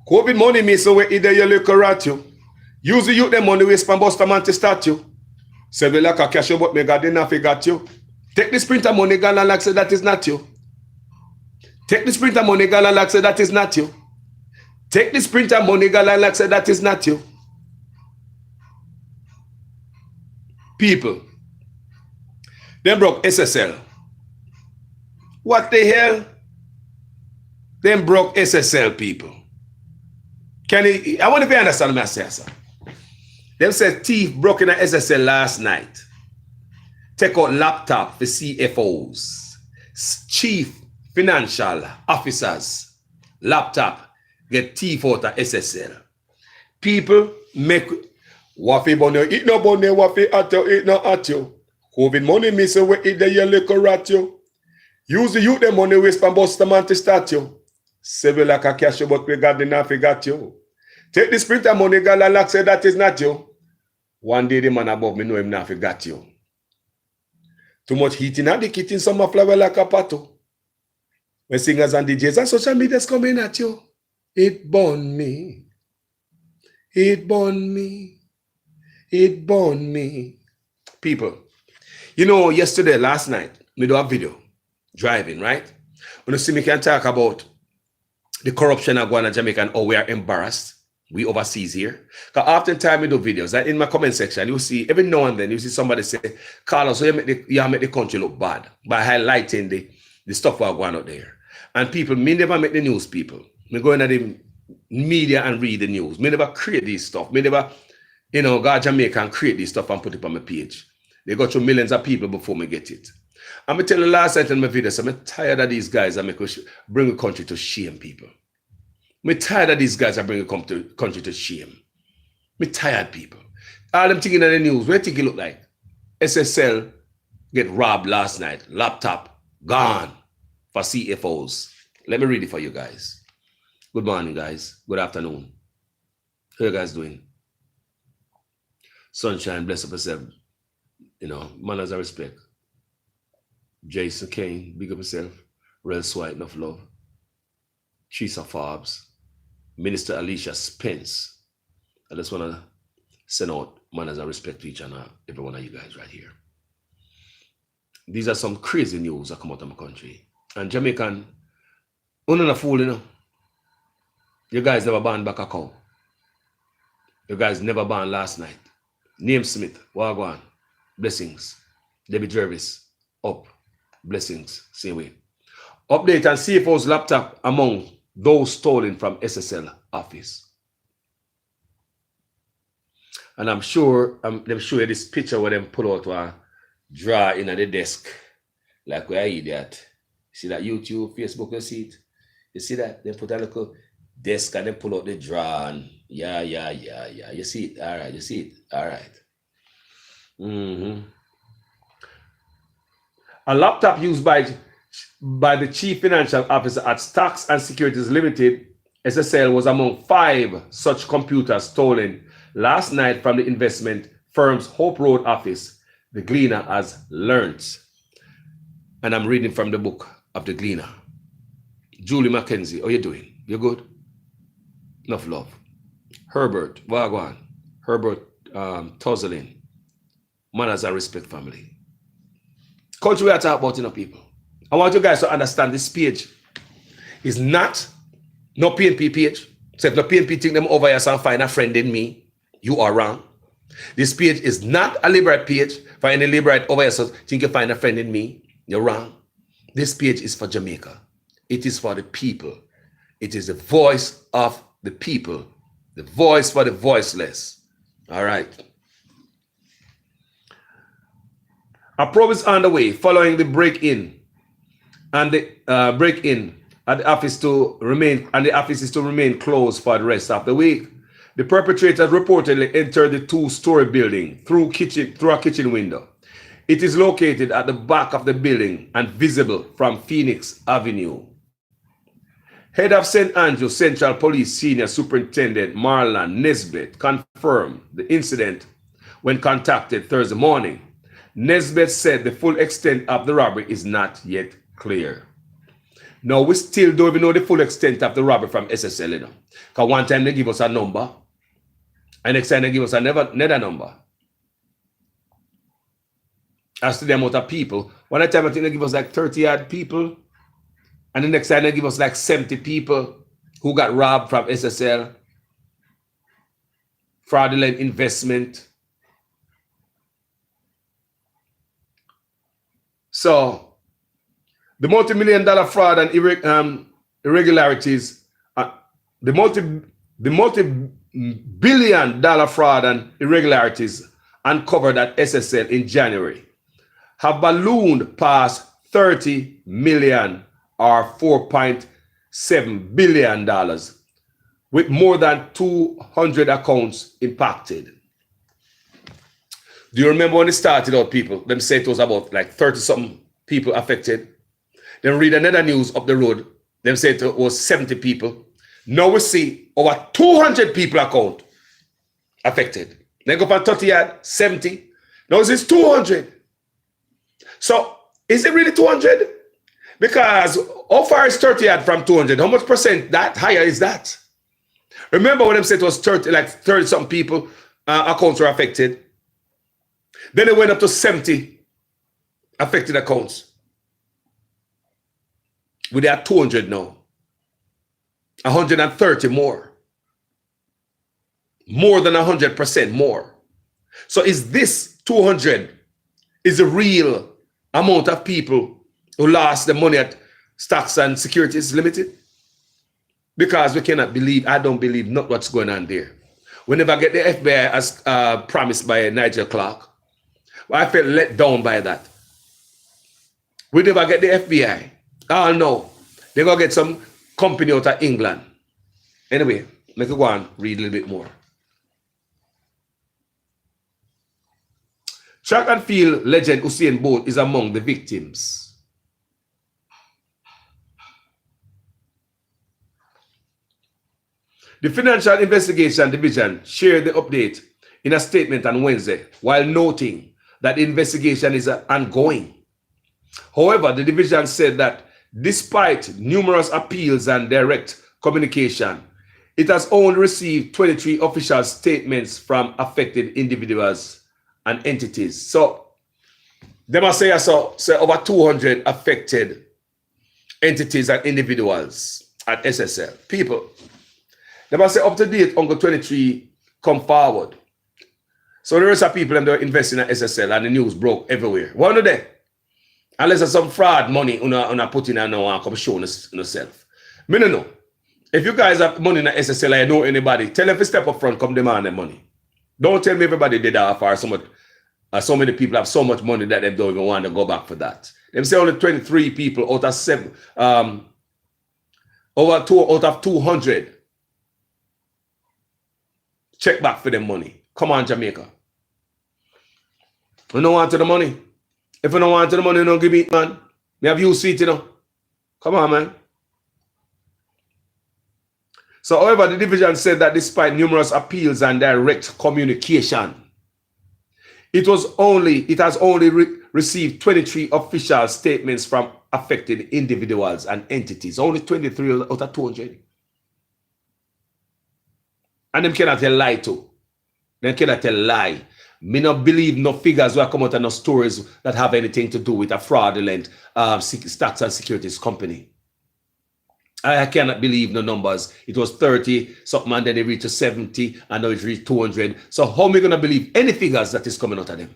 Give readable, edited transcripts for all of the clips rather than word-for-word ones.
COVID money me so we either you look at you. Use the youth them money we spend bust a man to start you. Say we like a cash but me got enough got you. Take the sprinter money gala like say that is not you. Take the sprinter money gala like say that is not you. Take the sprinter money gala like say that is not you. People, them broke SSL. What the hell? Them broke SSL people. I want to be understand what I say, sir. Them said thief broke in the SSL last night. Take out laptop for CFOs, chief financial officers. Laptop get thief out of SSL. People make waffy bonne, eat no bonne, waffy at you, eat no at you. COVID money me say we eat the your liquor rat you. Use the youth them money waste and bust the man to start you. Save like a cash but we got enough we got you. Take the sprinter money gala like say that is not you. One day the man above me know him now got you. Too much heating and the kitchen summer flower like a pato. When singers and DJs and social media's coming at you. It burn me. It burn me. It burn me. People, you know, last night, we do a video driving, right? When you see me can talk about the corruption of Guana Jamaica and how we are embarrassed. We overseas here. Because oftentimes we do videos. And in my comment section, you see every now and then you see somebody say, Carlos, so you make the country look bad by highlighting the stuff we're going out there. And people, me never make the news people. Me go into the media and read the news. Me never create this stuff. Me never, go to Jamaica and create this stuff and put it on my page. They go through millions of people before me get it. I'm going to tell you last night in my video, so I'm tired of these guys that bring the country to shame people. I'm tired of these guys that bring the country to shame. I'm tired people. All them thinking of the news, what do you think it look like? SSL get robbed last night. Laptop gone for CFOs. Let me read it for you guys. Good morning, guys. Good afternoon. How you guys doing? Sunshine, bless up yourself. Manners and respect. Jason Kane, big up yourself. Rel Swipe, enough love. Chisa Forbes. Minister Alicia Spence. I just want to send out manners and respect to each and every one of you guys right here. These are some crazy news that come out of my country. And Jamaican, a fool, You guys never banned back a cow. You guys never banned last night. Name Smith, Wagwan, blessings. Debbie Jervis, up, blessings, same way. Update and CFO's laptop among those stolen from SSL office. And I'm sure them show you this picture where them pull out a drawer in the desk. Like where you that. See that YouTube, Facebook, you see it? You see that? They put a little desk and then pull out the drawer and yeah. You see it? All right, you see it? All right. A laptop used by the Chief Financial Officer at Stocks and Securities Limited, SSL, was among 5 such computers stolen last night from the investment firm's Hope Road office, the Gleaner has learnt. And I'm reading from the book of the Gleaner. Julie Mackenzie, how you doing? You good? Enough love. Herbert Wagwan, Herbert Tozolin, manners and respect family. Country we are talking about, people. I want you guys to understand this page is not no PNP page. So if the PNP think them over here and find a friend in me, you are wrong. This page is not a liberal page for any liberal over here so think you find a friend in me. You're wrong. This page is for Jamaica. It is for the people. It is the voice of the people. The voice for the voiceless. All right. A probe is underway following the break-in and the break-in at the office the office is to remain closed for the rest of the week. The perpetrators reportedly entered the 2-story building through a kitchen window. It is located at the back of the building and visible from Phoenix Avenue. Head of St. Andrew Central Police Senior Superintendent Marlon Nesbitt confirmed the incident when contacted Thursday morning. Nesbitt said the full extent of the robbery is not yet clear. Now, we still don't even know the full extent of the robbery from SSL, you know. Because one time they give us a number, and next time they give us another number. As to the amount of people. One time I think they give us like 30 odd people, and the next time they give us like 70 people who got robbed from SSL. Fraudulent investment. So, the multi-million-dollar fraud and irregularities, the multi-billion-dollar fraud and irregularities uncovered at SSL in January have ballooned past 30 million or $4.7 billion, with more than 200 accounts impacted. Do you remember when it started out, people? Them say it was about like 30-something people affected. Then read another news up the road. Them say it was 70 people. Now we see over 200 people account affected. Then go from 30 at 70. Now it's 200. So is it really 200? Because how far is 30 at from 200? How much percent that higher is that? Remember when them said it was 30, like 30-something people accounts were affected. Then it went up to 70 affected accounts. We are 200 now. 130 more. More than 100% more. So is this 200 is a real amount of people who lost the money at Stocks and Securities Limited? Because we cannot believe, I don't believe not what's going on there. We never get the FBI as promised by Nigel Clark. Well, I felt let down by that. We never get the FBI. Oh no, they're going to get some company out of England. Anyway, let me go on, read a little bit more. Track and field legend Usain Bolt is among the victims. The Financial Investigation Division shared the update in a statement on Wednesday, while noting that the investigation is ongoing. However, the division said that despite numerous appeals and direct communication, it has only received 23 official statements from affected individuals and entities. So they must say over 200 affected entities and individuals at SSL. People, they must say up to date, Uncle 23 come forward. So the rest of people that are investing in SSL and the news broke everywhere. One of them, unless there's some fraud money on putting and no one come show yourself. Me no know. If you guys have money in SSL, I know anybody, tell them to step up front, come demand their money. Don't tell me everybody did that or so many people have so much money that they don't even want to go back for that. Them say only 23 people out of 200 check back for them money. Come on, Jamaica. We don't want the money. If you don't want the money, don't give me, man. We have you seat, you know. Come on, man. So, however, the division said that despite numerous appeals and direct communication, it has only received 23 official statements from affected individuals and entities. Only 23 out of 200. And them cannot tell lie too. They cannot tell lie. Me not believe no figures will come out and no stories that have anything to do with a fraudulent stocks and securities company. I cannot believe no numbers. It was 30 something and then they reached 70 and now it reached 200. So how am I going to believe any figures that is coming out of them?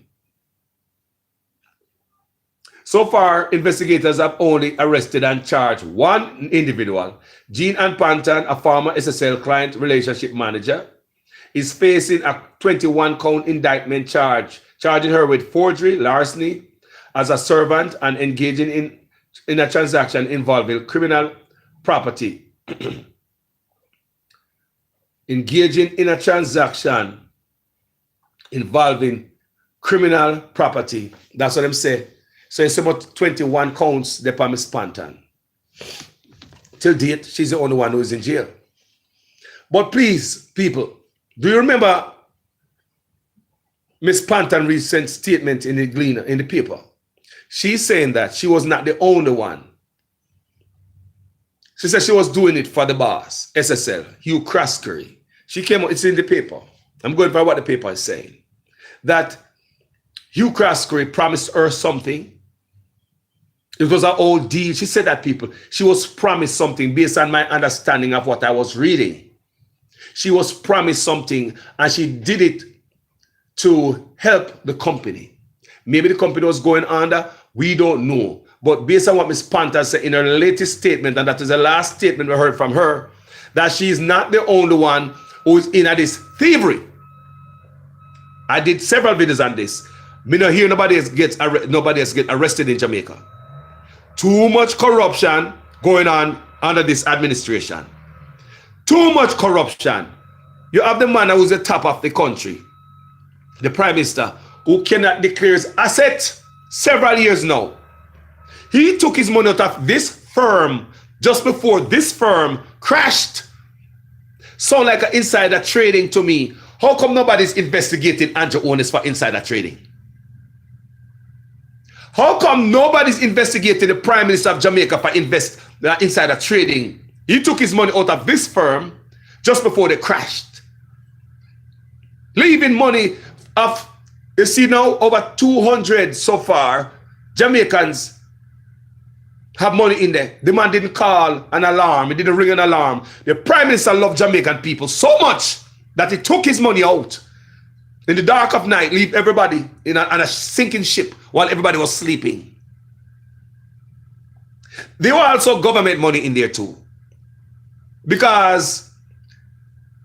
So far, investigators have only arrested and charged one individual. Jean Ann Panton, a former SSL client relationship manager, is facing a 21-count indictment charging her with forgery, larceny as a servant, and engaging in a transaction involving criminal property. Engaging in a transaction involving criminal property. That's what I'm saying. So it's about 21 counts upon Miss Panton. Till date, she's the only one who is in jail. But please, people, do you remember Miss Panton's recent statement in the Gleaner, in the paper? She's saying that she was not the only one She said she was doing it for the boss, SSL, Hugh Craskery. She came out, it's in the paper. I'm going by what the paper is saying. That Hugh Craskery promised her something. It was an old deal. She said that, people. She was promised something based on my understanding of what I was reading. She was promised something and she did it to help the company. Maybe the company was going under. We don't know. But based on what Ms. Panther said in her latest statement, and that is the last statement we heard from her, that she is not the only one who is in this thievery. I did several videos on this. Me not hear nobody else get arrested in Jamaica. Too much corruption going on under this administration. Too much corruption. You have the man who is the top of the country, the prime minister, who cannot declare his asset several years now. He took his money out of this firm just before this firm crashed. Sound like an insider trading to me. How come nobody's investigating Andrew Holness for insider trading? How come nobody's investigating the Prime Minister of Jamaica for insider trading? He took his money out of this firm just before they crashed. Leaving money of, you see now, over 200 so far, Jamaicans have money in there. The man didn't call an alarm. He didn't ring an alarm. The Prime Minister loved Jamaican people so much that he took his money out in the dark of night, leave everybody on a sinking ship while everybody was sleeping. There were also government money in there too. Because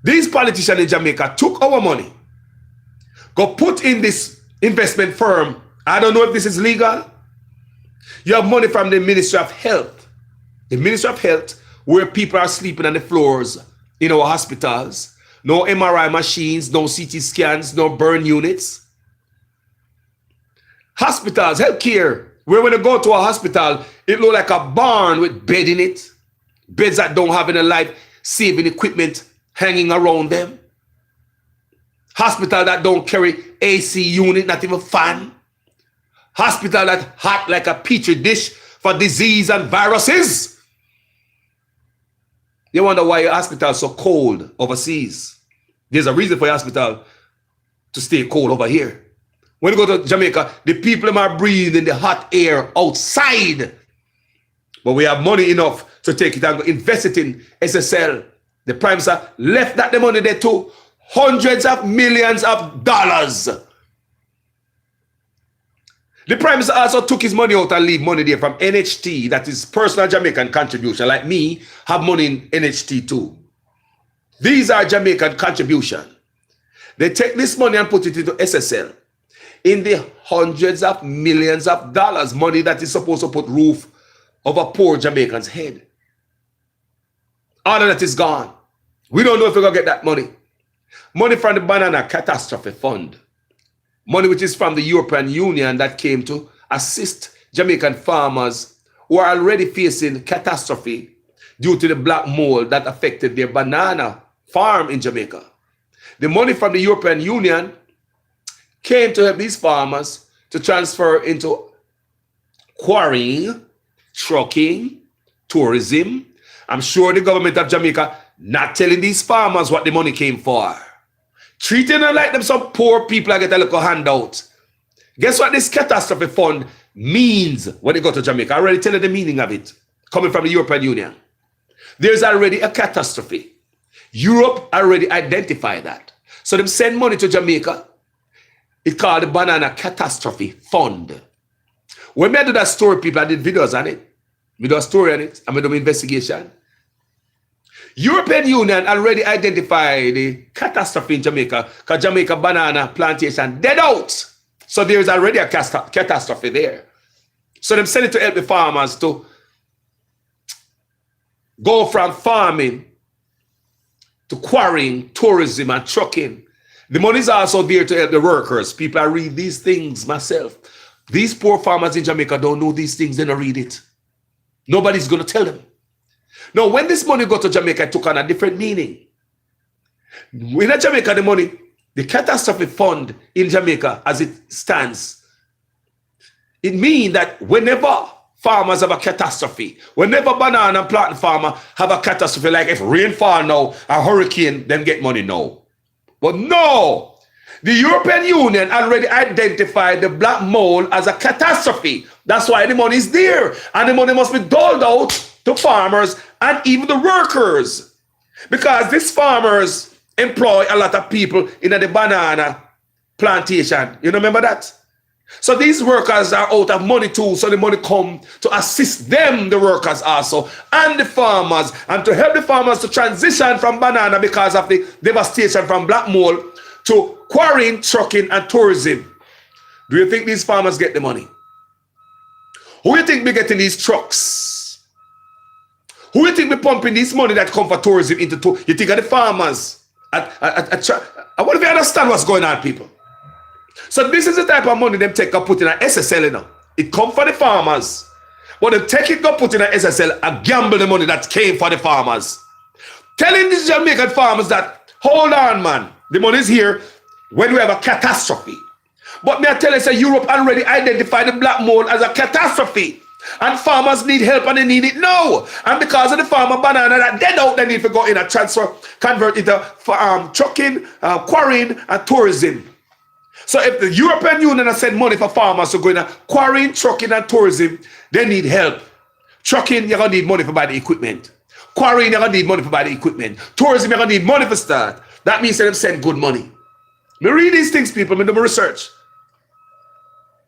these politicians in Jamaica took our money, go put in this investment firm. I don't know if this is legal. You have money from the Ministry of Health. The Ministry of Health, where people are sleeping on the floors in our hospitals. No MRI machines, no CT scans, no burn units. Hospitals, healthcare, where when you go to a hospital, it looks like a barn with bed in it. Beds that don't have any life-saving equipment hanging around them. Hospital that don't carry AC unit, not even fan. Hospital that hot like a petri dish for disease and viruses. You wonder why your hospital is so cold overseas. There's a reason for your hospital to stay cold over here. When you go to Jamaica, the people are breathing the hot air outside. But we have money enough to take it and invest it in SSL. The Prime Minister left that the money there too. Hundreds of millions of dollars. The Prime Minister also took his money out and leave money there from NHT, that is personal Jamaican contribution. Like me, have money in NHT too. These are Jamaican contribution. They take this money and put it into SSL. In the hundreds of millions of dollars, money that is supposed to put roof over poor Jamaicans' head. All of that is gone. We don't know if we're going to get that money. Money from the Banana Catastrophe Fund. Money which is from the European Union that came to assist Jamaican farmers who are already facing catastrophe due to the black mold that affected their banana farm in Jamaica. The money from the European Union came to help these farmers to transfer into quarrying, trucking, tourism. I'm sure the government of Jamaica not telling these farmers what the money came for. Treating them like them some poor people that get a little handout. Guess what this catastrophe fund means when they go to Jamaica? I already tell you the meaning of it, coming from the European Union. There's already a catastrophe. Europe already identified that. So they send money to Jamaica. It's called the Banana Catastrophe Fund. When I do that story, people, I did videos on it. We do a story on it. I made an investigation. European Union already identified the catastrophe in Jamaica because Jamaica banana plantation dead out. So there's already a catastrophe there. So them send it to help the farmers to go from farming to quarrying, tourism and trucking. The money is also there to help the workers. People, I read these things myself. These poor farmers in Jamaica don't know these things, they don't read it. Nobody's going to tell them. Now, when this money got to Jamaica, it took on a different meaning. In Jamaica, the money, the catastrophe fund in Jamaica, as it stands, it means that whenever farmers have a catastrophe. Whenever banana and plantain farmer have a catastrophe, like if rain fall now, a hurricane, them get money now. But no, the European Union already identified the black mold as a catastrophe. That's why the money is there. And the money must be doled out to farmers and even the workers. Because these farmers employ a lot of people in the banana plantation. You remember that? So these workers are out of money too. So the money come to assist them, the workers also, and the farmers, and to help the farmers to transition from banana because of the devastation from black mold to quarrying, trucking, and tourism. Do you think these farmers get the money? Who do you think be getting these trucks? Who do you think be pumping this money that come for tourism into you think of the farmers? I wonder if you understand what's going on, people. So this is the type of money them take and put in an SSL, you know. It come for the farmers. But they take it and put in an SSL and gamble the money that came for the farmers. Telling these Jamaican farmers that, hold on, man, the money is here when we have a catastrophe. But me I tell you, say Europe already identified the black mold as a catastrophe. And farmers need help and they need it now. And because of the farmer banana that dead out, they need to go in and convert into trucking, quarrying, and tourism. So if the European Union has sent money for farmers to go in quarrying, trucking, and tourism, they need help. Trucking, you're going to need money for buy the equipment. Quarrying, you're going to need money for buy the equipment. Tourism, you're going to need money for start. That means they send good money. Me read these things, people. Me do my research.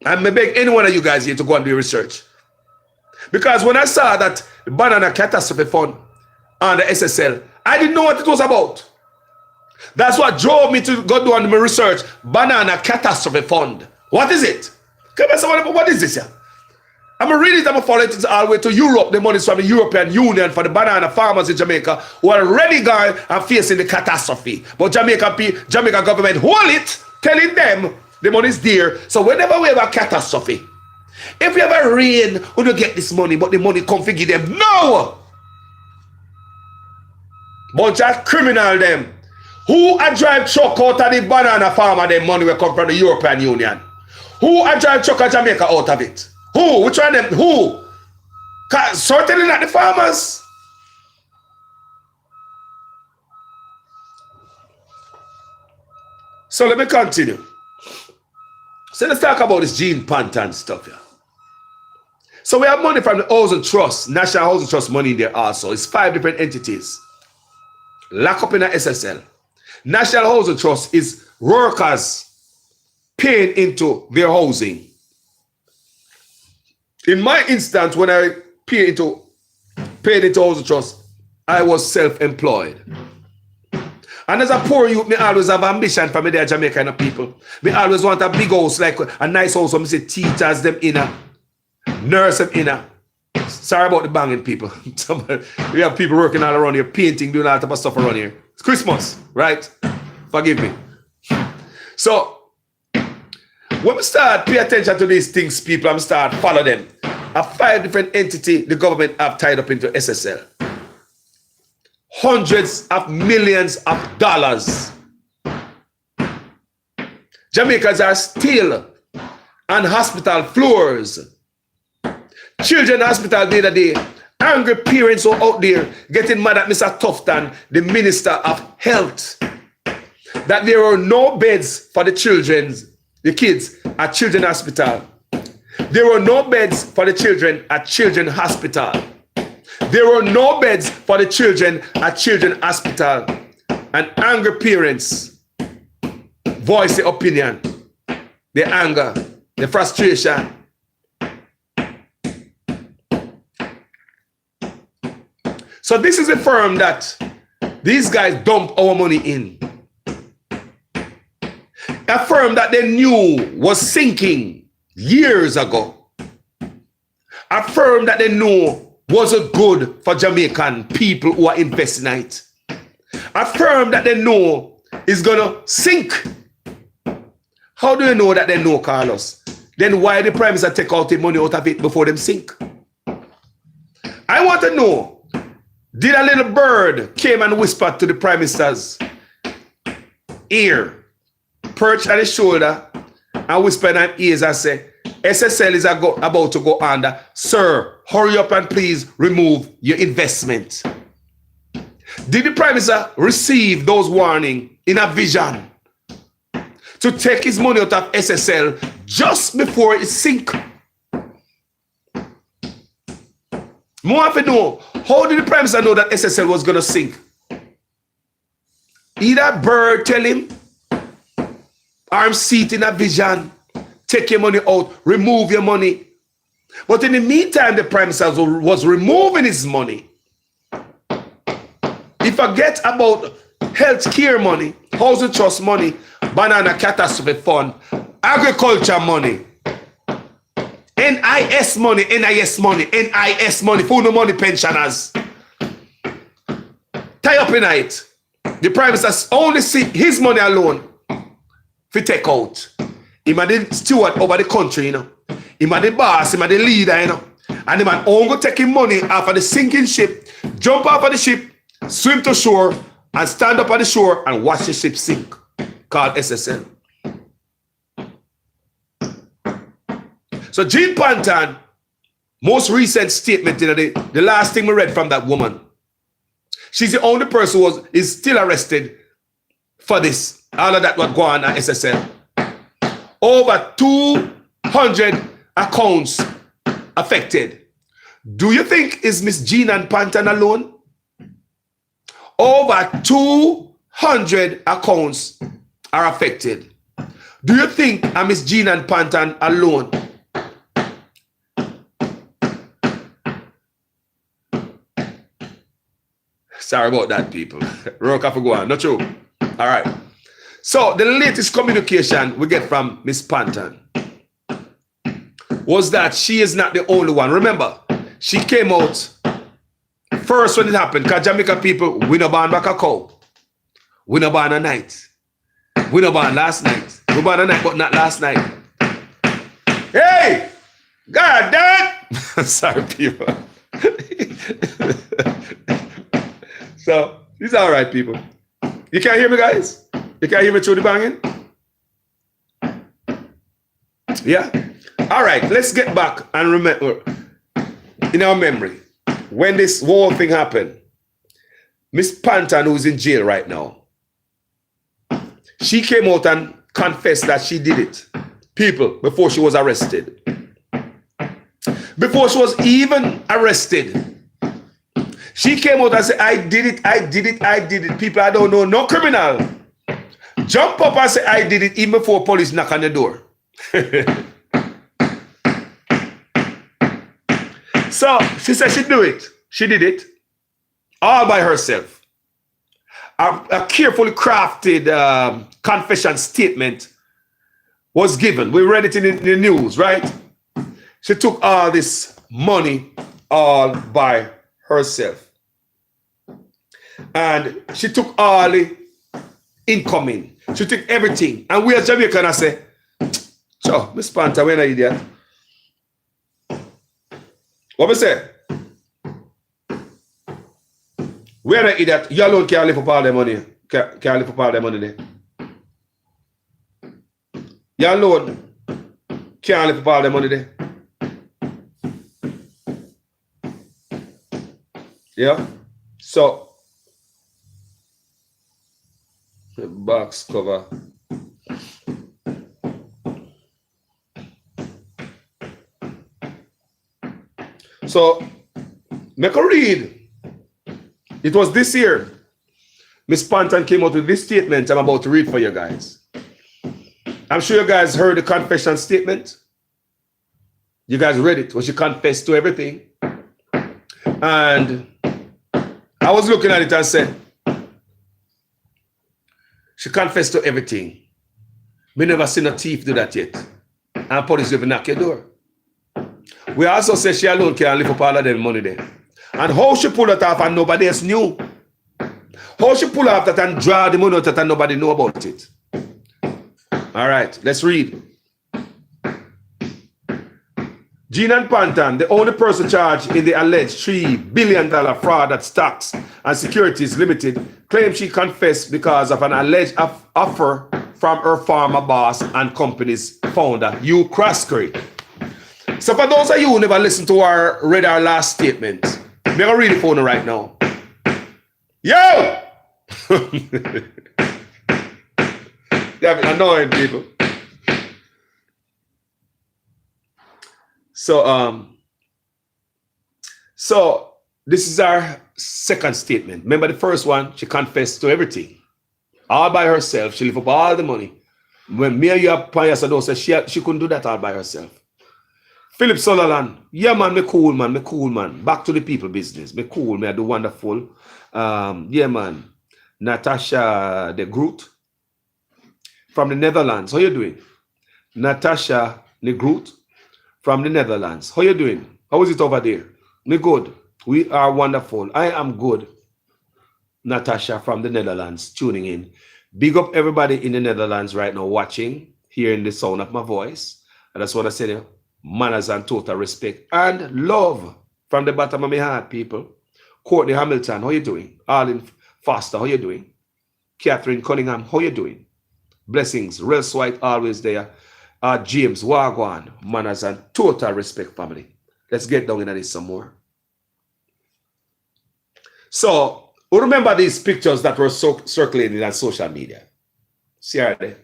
And me beg any one of you guys here to go and do your research. Because when I saw that the Banana Catastrophe Fund on the SSL, I didn't know what it was about. That's what drove me to go do on my research. Banana Catastrophe Fund. What is it? Come on, someone, what is this here? I'm going to read it, I'm going to follow it all the way to Europe. The money is from the European Union for the banana farmers in Jamaica who are already gone and facing the catastrophe. But Jamaica government hold it, telling them the money is there. So whenever we have a catastrophe, if we have a rain, we don't get this money, but the money come to give them. No! Bunch of criminal them. Who a drive truck out of the banana farmer, the money will come from the European Union? Who a drive truck of Jamaica out of it? Who? Which one of them? Who? Certainly not the farmers. So let me continue. So let's talk about this Gene Pantan stuff here. So we have money from the Housing Trust, National Housing Trust money in there also. It's 5 different entities. Lock up in the SSL. National Housing Trust is workers paying into their housing. In my instance, when I paid into Housing Trust, I was self-employed. And as a poor youth, me always have ambition for me there Jamaican people. Me always want a big house, like a nice house where me say teachers them in a, nurse them in a. Sorry about the banging people. We have people working all around here, painting, doing all type of stuff around here. It's Christmas, right? Forgive me. So, when we start pay attention to these things, people, and start follow them. A 5 different entity the government have tied up into SSL. Hundreds of millions of dollars. Jamaicans are still on hospital floors. Children hospital the other day. Angry parents are out there getting mad at Mr. Tufton, the Minister of Health, that there are no beds for the kids at Children's Hospital. There were no beds for the children at Children's Hospital. There were no beds for the children at Children's Hospital. And angry parents voice their opinion, their anger, their frustration. So this is a firm that these guys dump our money in. A firm that they knew was sinking years ago. A firm that they knew wasn't good for Jamaican people who are investing in it. A firm that they know is gonna sink. How do you know that they know, Carlos? Then why the Prime Minister take out the money out of it before them sink? I want to know, did a little bird came and whispered to the Prime Minister's ear, perched on his shoulder, and whispered in his ears and say, SSL is about to go under. Sir, hurry up and please remove your investment. Did the Prime Minister receive those warnings in a vision to take his money out of SSL just before it sink? More have to know, how did the Prime Minister know that SSL was going to sink? Either Bird tell him, or him see it in a vision, take your money out, remove your money. But in the meantime, the Prime Minister was removing his money. He forget about health care money, housing trust money, banana catastrophe fund, agriculture money, NIS money, NIS money, NIS money, food no money pensioners. Tie up in it. The Prime Minister only see his money alone to take out. He might the steward over the country, you know. He might the boss, he might the leader, you know. And the man only taking money off of the sinking ship, jump off of the ship, swim to shore, and stand up on the shore and watch the ship sink. Called SSL. So Jean Panton, most recent statement, you know, the last thing we read from that woman. She's the only person who is still arrested for this. All of that what go on at SSL. Over 200 accounts affected. Do you think is Miss Jean and Panton alone? Over 200 accounts are affected. Do you think Miss Jean and Panton alone? Sorry about that, people. Rock have to go on. Not true. All right. So the latest communication we get from Miss Panton was that she is not the only one. Remember, she came out first when it happened, because Jamaica people, we no born back a cow. We no born a night. We no born last night. We born a night, but not last night. Hey! God damn! Sorry, people. So, it's all right, people. You can't hear me, guys? You can't hear me through the banging? Yeah? All right, let's get back and remember, in our memory, when this whole thing happened, Miss Panton, who's in jail right now, she came out and confessed that she did it. People, before she was arrested. Before she was even arrested, she came out and said, I did it, I did it, I did it. People, I don't know, no criminal. Jump up and say, I did it, even before police knock on the door. So, she said she'd do it. She did it. All by herself. A carefully crafted confession statement was given. We read it in the news, right? She took all this money all by herself. And she took all the incoming. She took everything. And we as Jamaican, I say, so, Miss Panton, we're not idiot. What we say? We're not idiot. You alone can't live up all the money. Can't live up all the money there. You alone can't live up all the money there. Yeah? So, the box cover. So, make a read. It was this year. Miss Panton came out with this statement I'm about to read for you guys. I'm sure you guys heard the confession statement. You guys read it, where she confessed to everything. And I was looking at it and said, she confessed to everything. We never seen a thief do that yet. And police even knock your door. We also say she alone can live up all of them money there. And how she pull it off and nobody else knew. How she pull off that and draw the money out that and nobody know about it. All right, let's read. Jean and Panton, the only person charged in the alleged $3 billion fraud at Stocks and Securities Limited, claimed she confessed because of an alleged offer from her former boss and company's founder, Hugh Croskery. So for those of you who never listened to or read our last statement, I'm going to read it for you right now. Yo! They're annoying people. So this is our second statement. Remember the first one, she confessed to everything. All by herself. She lived up all the money. When me and you are paying us, she couldn't do that all by herself. Philip Sutherland, yeah man, me cool man. Back to the people business. Me cool, me I do wonderful. Yeah man. Natasha de Groot from the Netherlands. How you doing? Natasha de Groot from the Netherlands. How you doing? How is it over there? Me good. We are wonderful. I am good. Natasha from the Netherlands tuning in. Big up everybody in the Netherlands right now watching, hearing the sound of my voice. And that's what I said. Manners and total respect and love from the bottom of my heart, people. Courtney Hamilton, how you doing? Arlene Foster, how you doing? Catherine Cunningham, how you doing? Blessings, Rels White, always there. James Wagwan, manners and total respect, family. Let's get down into this some more. So, remember these pictures that were circulating on social media? See her there?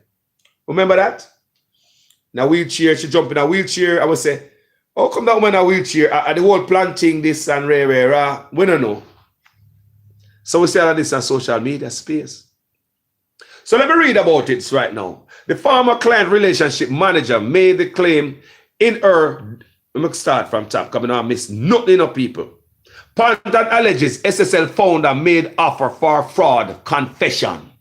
Remember that? In a wheelchair, she jumped in a wheelchair. I would say, how come that woman in a wheelchair? Are the whole planting this and rare? We don't know. So we see all of this on social media space. So let me read about it right now. The farmer-client relationship manager made the claim in her, let me start from top, because I miss nothing of people. Pantan alleges SSL founder made offer for fraud confession.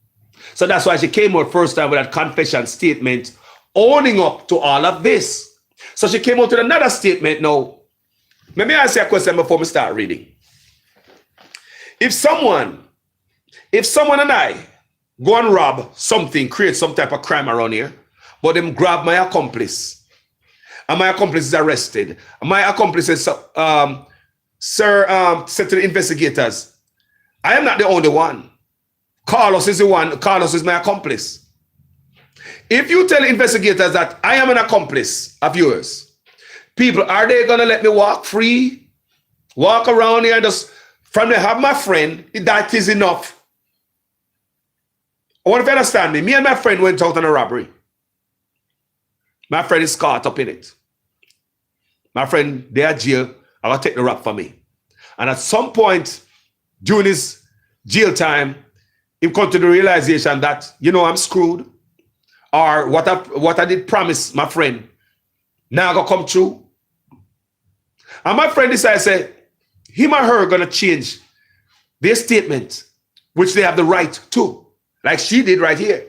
So that's why she came out first time with that confession statement, owning up to all of this. So she came out with another statement now. Let me ask you a question before we start reading. If someone and I go and rob something, create some type of crime around here, but them grab my accomplice, and my accomplice is arrested, and my accomplice is, said to the investigators, I am not the only one. Carlos is the one. Carlos is my accomplice. If you tell investigators that I am an accomplice of yours, people, are they going to let me walk free? Walk around here and just, from there, have my friend, that is enough. I want to understand me. Me and my friend went out on a robbery. My friend is caught up in it. My friend, they are jail. I will take the rap for me. And at some point during his jail time, he come to the realization that, you know, I'm screwed. Or what I did promise my friend, now gonna come true. And my friend decided, say, him or her gonna change their statement, which they have the right to, like she did right here.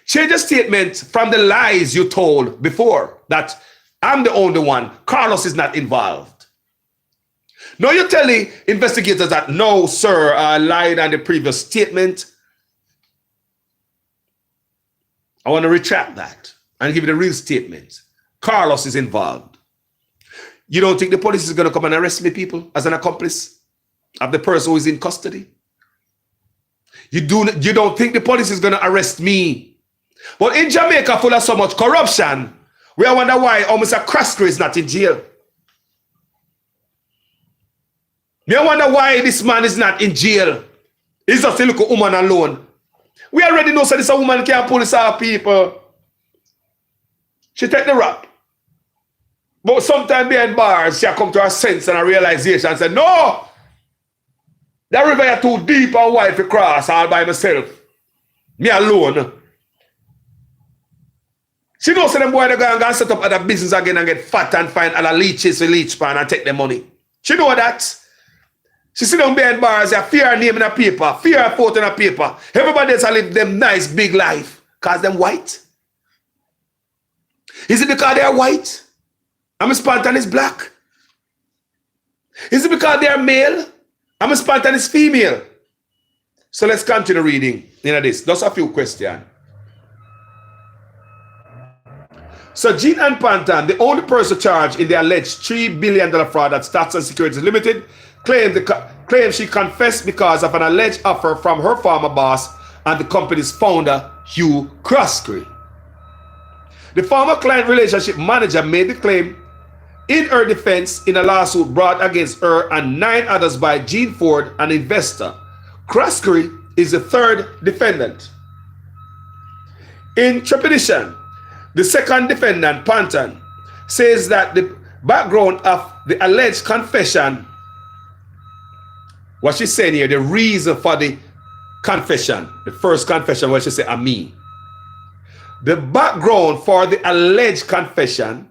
Change a statement from the lies you told before, that I'm the only one, Carlos is not involved. Now you tell the investigators that, no, sir, I lied on the previous statement. I want to retract that and give you the real statement. Carlos is involved. You don't think the police is going to come and arrest me, people, as an accomplice of the person who is in custody? You don't think the police is going to arrest me? But in Jamaica, full of so much corruption, we wonder why almost a Croskery is not in jail. We wonder why this man is not in jail. He's just a little woman alone. We already know so this a woman can't pull this out, people. She take the rap. But sometimes behind bars, she come to her sense and a realization and say, no! That river is too deep and wide to cross all by myself. Me alone. She knows that them boy they go and set up other business again and get fat and find other leeches to leech pan and take their money. She know that. She sit down behind bars, they fear her name in a paper, fear her photo in a paper. Everybody else live them nice big life. Cause them white. Is it because they are white? And Miss Pantan is black? Is it because they are male? And Miss Pantan is female? So let's continue reading. You know this. Just a few questions. So Jean Ann Pantan, the only person charged in the alleged $3 billion fraud at Stocks and Securities Limited, claimed she confessed because of an alleged offer from her former boss and the company's founder, Hugh Croskery. The former client relationship manager made the claim in her defense in a lawsuit brought against her and 9 others by Gene Ford, an investor. Croskery is the third defendant. In trepidation, the second defendant, Panton, says that the background of the alleged confession, what she's saying here, the reason for the confession, the first confession, what she said, me. The background for the alleged confession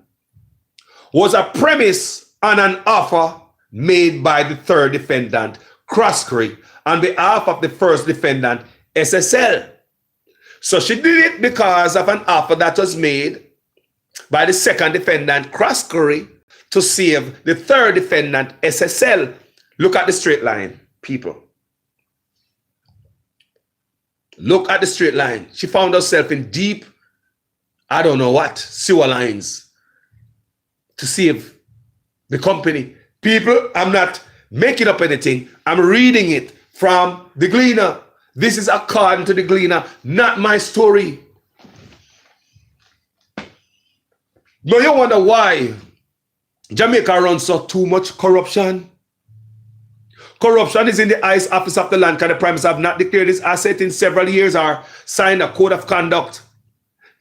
was a premise on an offer made by the third defendant, Croskery, on behalf of the first defendant, SSL. So she did it because of an offer that was made by the second defendant, Croskery, to save the third defendant, SSL. Look at the straight line, people. Look at the straight line. She found herself in deep, I don't know what, sewer lines to save the company. People, I'm not making up anything. I'm reading it from the Gleaner. This is according to the Gleaner, not my story. No, you wonder why Jamaica runs so too much corruption. Corruption is in the highest office of the land because the Prime Minister have not declared his asset in several years or signed a code of conduct.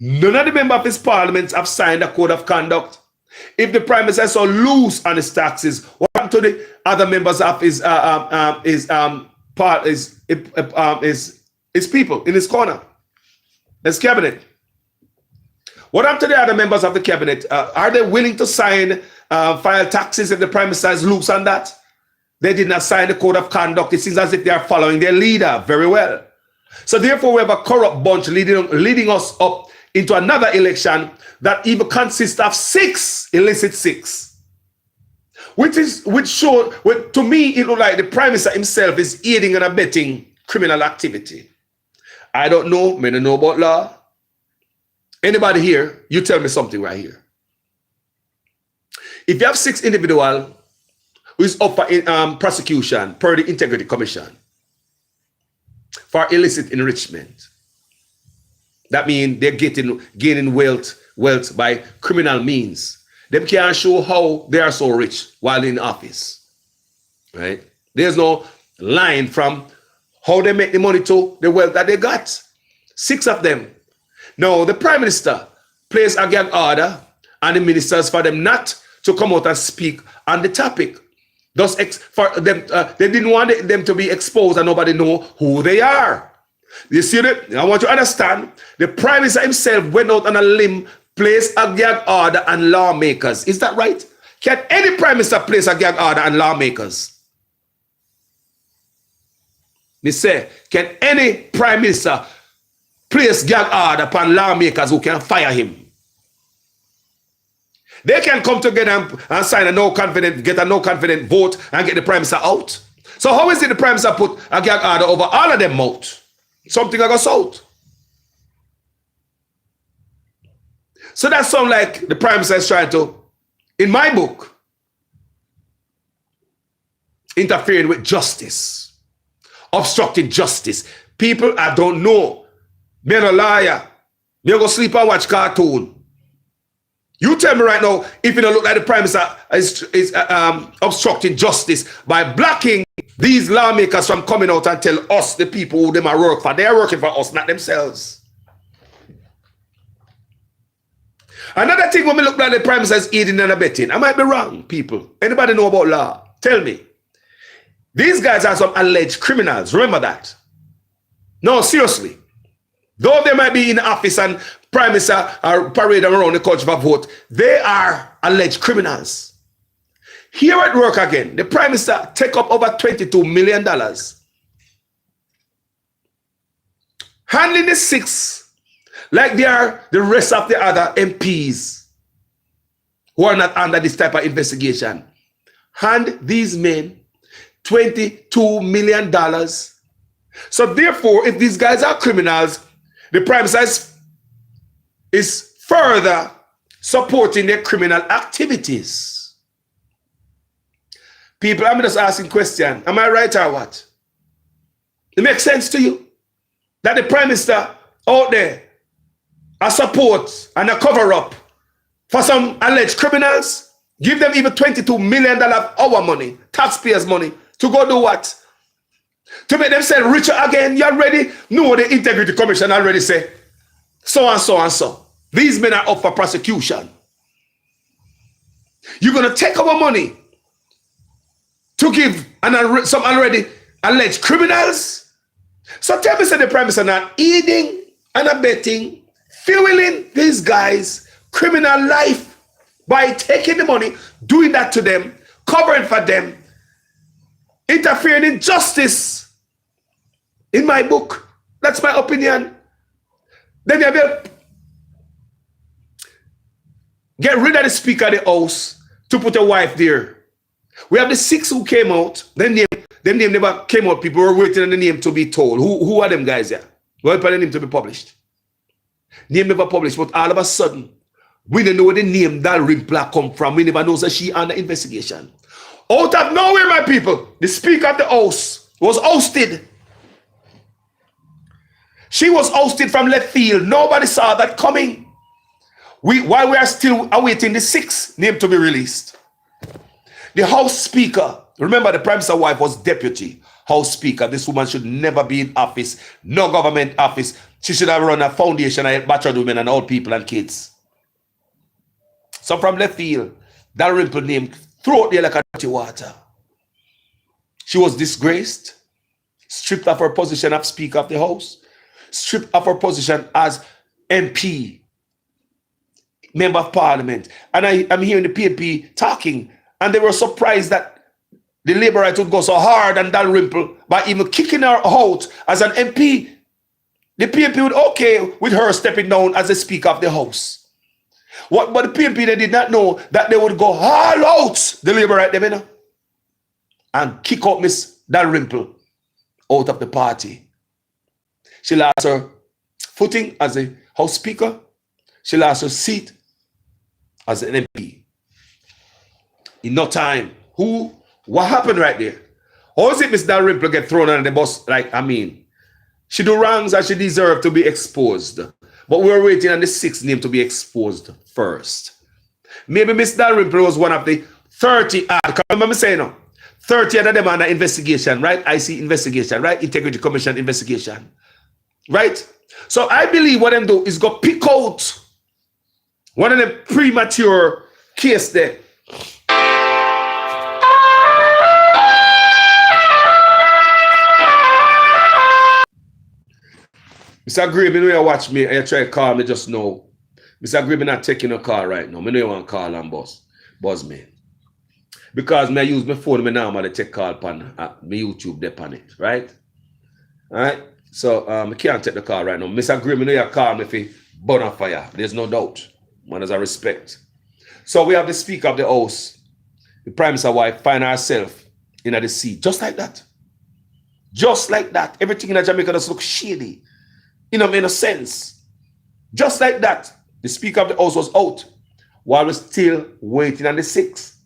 None of the members of his parliament have signed a code of conduct. If the Prime Minister is so loose on his taxes, what happened to the other members of his people in his corner, his cabinet? What happened to the other members of the cabinet? Are they willing to sign file taxes if the Prime Minister is loose on that? They did not sign the code of conduct. It seems as if they are following their leader very well. So therefore, we have a corrupt bunch leading us up into another election that even consists of 6 illicit 6. Which showed, to me, it looked like the Prime Minister himself is aiding and abetting criminal activity. I don't know, may not know about law. Anybody here, you tell me something right here. If you have 6 individuals who is up for prosecution per the Integrity Commission for illicit enrichment, that means they're gaining wealth by criminal means. They can't show how they are so rich while in office, right? There's no line from how they make the money to the wealth that they got. 6 of them. Now, the Prime Minister placed a gag order on the ministers for them not to come out and speak on the topic. Thus, for them, they didn't want them to be exposed and nobody know who they are. You see that? I want you to understand, the Prime Minister himself went out on a limb, placed a gag order on lawmakers. Is that right? Can any Prime Minister place a gag order on lawmakers? Me say, can any Prime Minister place gag order upon lawmakers who can fire him? They can come together and sign a no confident, get a no confident vote and get the Prime Minister out. So how is it the Prime Minister put a gag order over all of them out? Something that goes out. So that sounds like the Prime Minister is trying to, in my book, interfering with justice, obstructing justice. People, I don't know. Me a liar. Me go sleep and watch cartoon. You tell me right now, if you don't look like the Prime Minister is obstructing justice by blocking these lawmakers from coming out and tell us, the people who them are work for. They are working for us, not themselves. Another thing when we look like the Prime Minister is aiding and abetting, I might be wrong, people. Anybody know about law? Tell me. These guys are some alleged criminals. Remember that. No, seriously. Though they might be in office and Prime Minister are parading around the country for vote, they are alleged criminals. Here at work again, the Prime Minister take up over $22 million. Handling the 6 like they are the rest of the other MPs who are not under this type of investigation. Hand these men $22 million. So therefore, if these guys are criminals, the Prime Minister is further supporting their criminal activities. People, I'm just asking question. Am I right or what? It makes sense to you? That the Prime Minister out there a support and a cover-up for some alleged criminals? Give them even $22 million of our money, taxpayers' money, to go do what? To make themselves richer again. You already know the Integrity Commission already say, so and so and so. These men are up for prosecution. You're going to take our money to give some already alleged criminals? So tell me, say the Prime Minister not aiding and abetting, fueling these guys' criminal life by taking the money, doing that to them, covering for them, interfering in justice. In my book, that's my opinion. Then you have to get rid of the Speaker of the House to put a wife there. We have the 6 who came out. Them name never came out. People were waiting on the name to be told. Who are them guys there? Wait for the name to be published. Name never published, but all of a sudden, we don't know where the name Dalrymple come from. We never know that she under investigation. Out of nowhere, my people, the Speaker of the House was ousted. She was ousted from left field. Nobody saw that coming. While we are still awaiting the 6th name to be released. The House Speaker, remember the Prime Minister's wife was deputy House Speaker. This woman should never be in office, no government office. She should have run a foundation and help battered women and old people and kids. So from left field, Dalrymple name threw out there like a dirty water. She was disgraced, stripped of her position of Speaker of the House, stripped of her position as MP, Member of Parliament. And I'm hearing the PNP talking, and they were surprised that the Labour right would go so hard on Dalrymple by even kicking her out as an MP. The PNP would okay with her stepping down as the Speaker of the House. But the PNP, they did not know that they would go all out, the Labour right them, you know, and kick out Miss Dalrymple out of the party. She lost her footing as a House Speaker. She lost her seat as an MP. In no time. What happened right there? How is it Miss Dalrymple get thrown under the bus? Like, I mean, she do wrongs and she deserve to be exposed. But we're waiting on the 6th name to be exposed first. Maybe Miss Dalrymple was one of the 30 remember me saying no? 30 of them under investigation, right? IC investigation, right? Integrity Commission investigation. Right? So I believe what them do is go pick out one of the premature case there. Mr. Grabe, you know you watch me and you try to call me just now. Mr. Grabe, not taking a call right now. I know you want to call and buzz me. Because I use my phone, I normally take call on my YouTube there on it, right? Alright? So I can't take the call right now. Mr. Grabe, you know you call me for burn on fire. There's no doubt. Man, as I respect. So we have the Speaker of the House, the Prime Minister's wife, find herself in the seat. Just like that. Just like that. Everything in Jamaica just looks shady. You know, made no sense. Just like that, the Speaker of the House was out while we're still waiting on the 6th.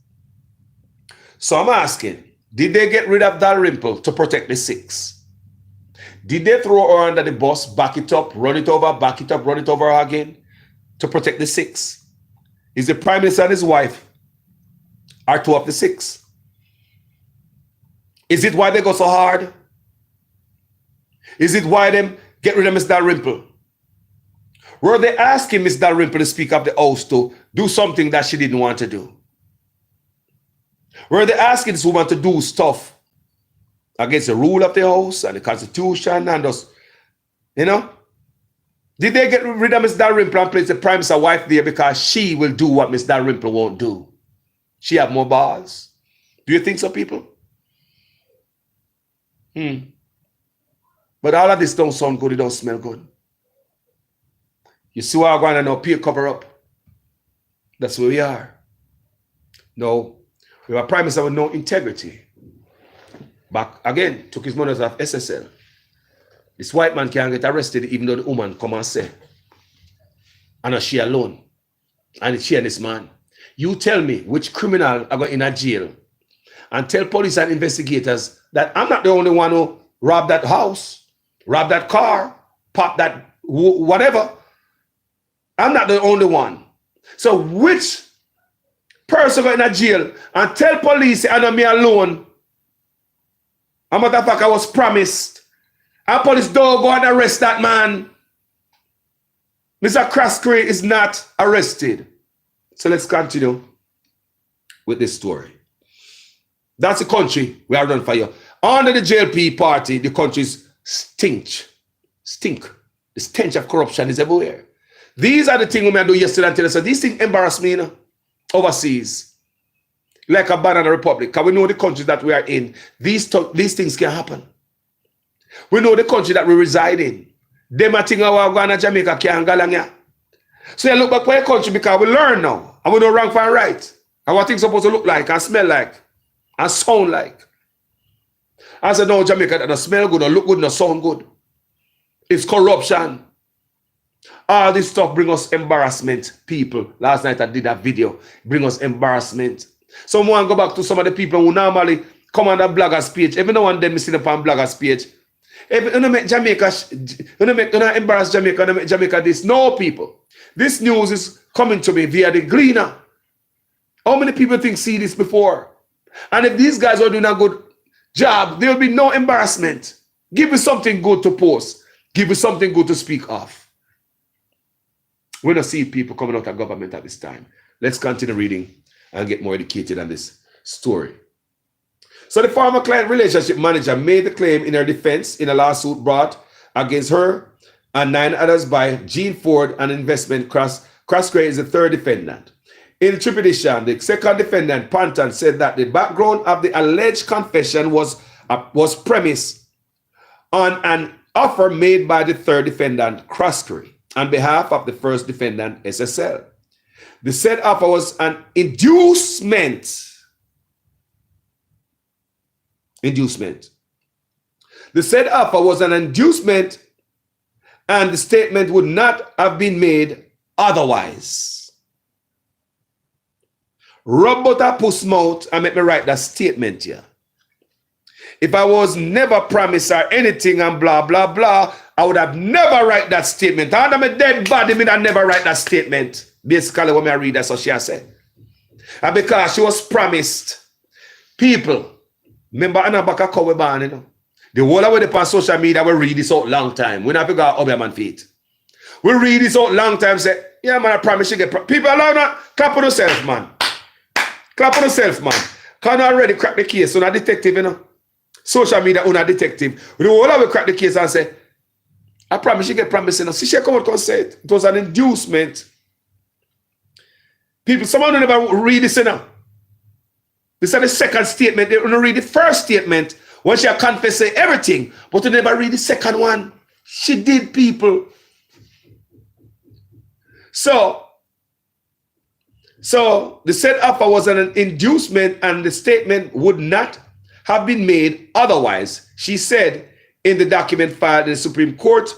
So I'm asking, did they get rid of Dalrymple to protect the 6th? Did they throw her under the bus, back it up, run it over, back it up, run it over again to protect the 6th? Is the Prime Minister and his wife are 2 of the 6? Is it why they go so hard? Is it why them get rid of Miss Dalrymple? Were they asking Miss Dalrymple, the Speaker of the House, to do something that she didn't want to do? Were they asking this woman to do stuff against the rule of the House and the Constitution and us, you know? Did they get rid of Miss Dalrymple and place the Prime Minister's wife there because she will do what Miss Dalrymple won't do? She have more balls. Do you think so, people? But all of this don't sound good, it don't smell good. You see what I'm going to know, peer cover up. That's where we are. No, we have a Prime Minister with no integrity. Back again, took his money out of SSL. This white man can't get arrested even though the woman come and say. And she alone. And she and this man. You tell me which criminal are going in a jail and tell police and investigators that I'm not the only one who robbed that house, robbed that car, popped that whatever. I'm not the only one. So which person go in a jail and tell police I know me alone. A matter of fact, I was promised. And police don't go and arrest that man. Mr. Croskery is not arrested. So let's continue with this story. That's the country we are running for you. Under the JLP party, the country's stink. The stench of corruption is everywhere. These are the things we do yesterday and tell us. So these things embarrass me, you know, overseas. Like a banana republic. Because we know the country that we are in. These things can happen. We know the country that we reside in. Them a thing our Ghana, Jamaica can't go along here. So you look back for a country because we learn now. And we know wrong from right. And what things supposed to look like and smell like and sound like. I said, no, Jamaica that don't smell good, or look good, or sound good. It's corruption. All this stuff bring us embarrassment, people. Last night I did a video. Bring us embarrassment. Someone go back to some of the people who normally come on the bloggers page. Every now and then we see them on bloggers page. If you make Jamaica, you embarrass Jamaica, you make Jamaica this. No, people. This news is coming to me via the Gleaner. How many people see this before? And if these guys are doing a good job, there will be no embarrassment. Give me something good to post. Give me something good to speak of. We don't see people coming out of government at this time. Let's continue reading and get more educated on this story. So the former client relationship manager made the claim in her defense in a lawsuit brought against her and 9 others by Gene Ford and Investment Croskery is the third defendant. In the trepidation, the second defendant, Panton, said that the background of the alleged confession was premised on an offer made by the third defendant, Croskery, on behalf of the first defendant, SSL. The said offer was an inducement. The said offer was an inducement, and the statement would not have been made otherwise. Rub butter puss mouth and make me write that statement here. If I was never promised or anything and blah, blah, blah, I would have never write that statement. And I'm a dead body, me that never write that statement. Basically, when I read that, so she has said. And because she was promised, people, remember Anna Baka Kowe Ban, you know? The whole of the on social media, we read this out long time. We never got Obeah man feet. We read this out long time, say, yeah, man, I promise you get people allow that. Clap on yourself, man. Clap on yourself, man. Can I already crack the case? So not detective, you know. Social media, una detective. We all have to crack the case and say, I promise you get promise, you know. See, she come out and say it. It was an inducement. People, someone don't ever read this, you know. This is the second statement. They don't read the first statement when she confessed everything, but they never read the second one. She did, people. So the said offer was an inducement and the statement would not have been made otherwise, she said in the document filed in the Supreme Court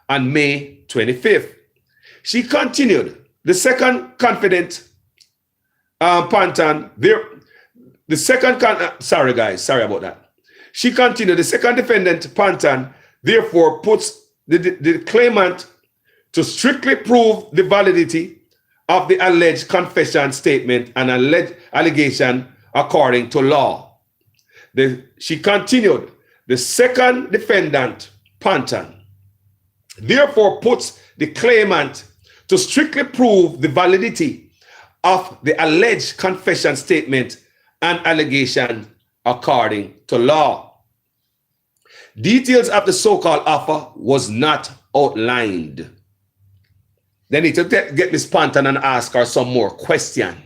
on May 25th. She continued, the second confident Panton, sorry guys, sorry about that. She continued, the second defendant, Panton, therefore puts the claimant to strictly prove the validity of the alleged confession statement and alleged allegation according to law. She continued, the second defendant, Panton, therefore puts the claimant to strictly prove the validity of the alleged confession statement and allegation according to law. Details of the so-called offer was not outlined. They need to get Miss Panton and ask her some more questions.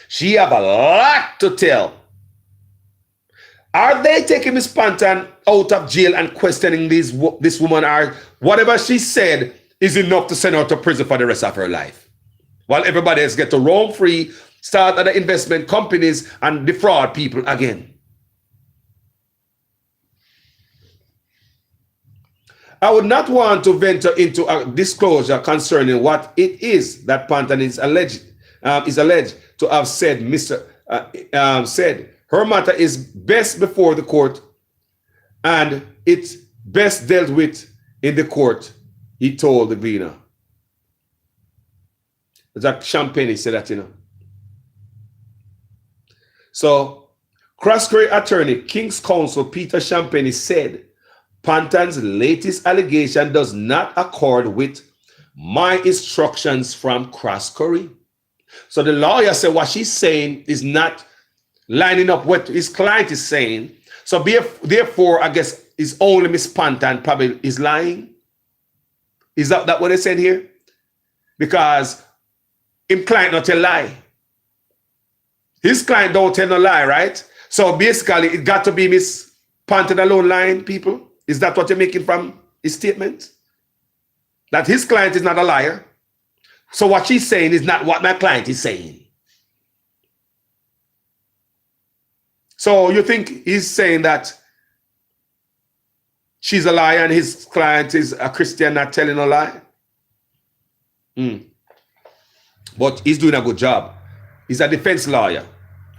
She have a lot to tell. Are they taking Miss Panton out of jail and questioning this woman, or whatever she said is enough to send her to prison for the rest of her life? While everybody else get to roam free, start other investment companies and defraud people again. I would not want to venture into a disclosure concerning what it is that Panton is alleged to have said. Said her matter is best before the court, and it's best dealt with in the court. He told the Gleaner. Jack Champagne said that, you know. So, Cross-Curry attorney, King's Counsel Peter Champagne said, Pantan's latest allegation does not accord with my instructions from Cross-Curry. So the lawyer said what she's saying is not lining up what his client is saying. So therefore, I guess it's only Miss Pantan probably is lying. Is that what they said here? Because his client not tell lie. His client don't tell no lie, right? So basically, it got to be Miss Pantan alone lying, people. Is that what you're making from his statement? That his client is not a liar. So what she's saying is not what my client is saying. So you think he's saying that she's a liar and his client is a Christian not telling a lie? But he's doing a good job. He's a defense lawyer.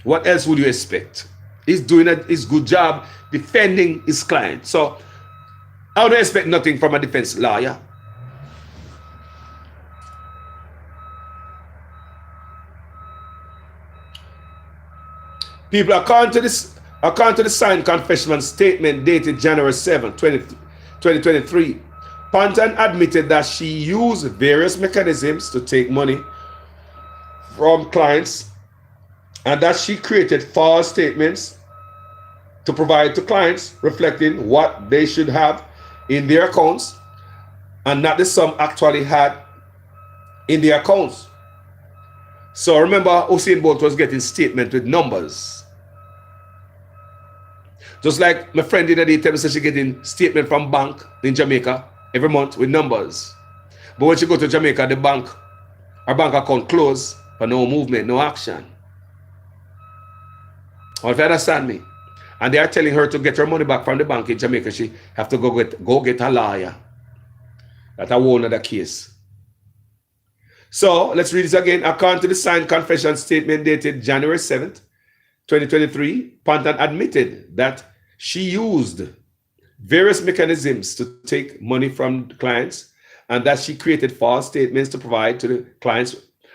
What else would you expect? He's doing his good job defending his client. So I don't expect nothing from a defense lawyer. People, according to the signed confession statement dated January 7, 2023, Pantan admitted that she used various mechanisms to take money from clients and that she created false statements to provide to clients reflecting what they should have in their accounts and not the sum actually had in their accounts. So remember, Usain Bolt was getting statement with numbers. Just like my friend the other day tell me that she getting statement from bank in Jamaica every month with numbers. But when she go to Jamaica, her bank account closed for no movement, no action. Or if you understand me? And they are telling her to get her money back from the bank in Jamaica, she have to go get a lawyer. That's a whole other case. So let's read this again. According to the signed confession statement dated January 7th, 2023, Pantan admitted that she used various mechanisms to take money from clients and that she created false statements to provide to the clients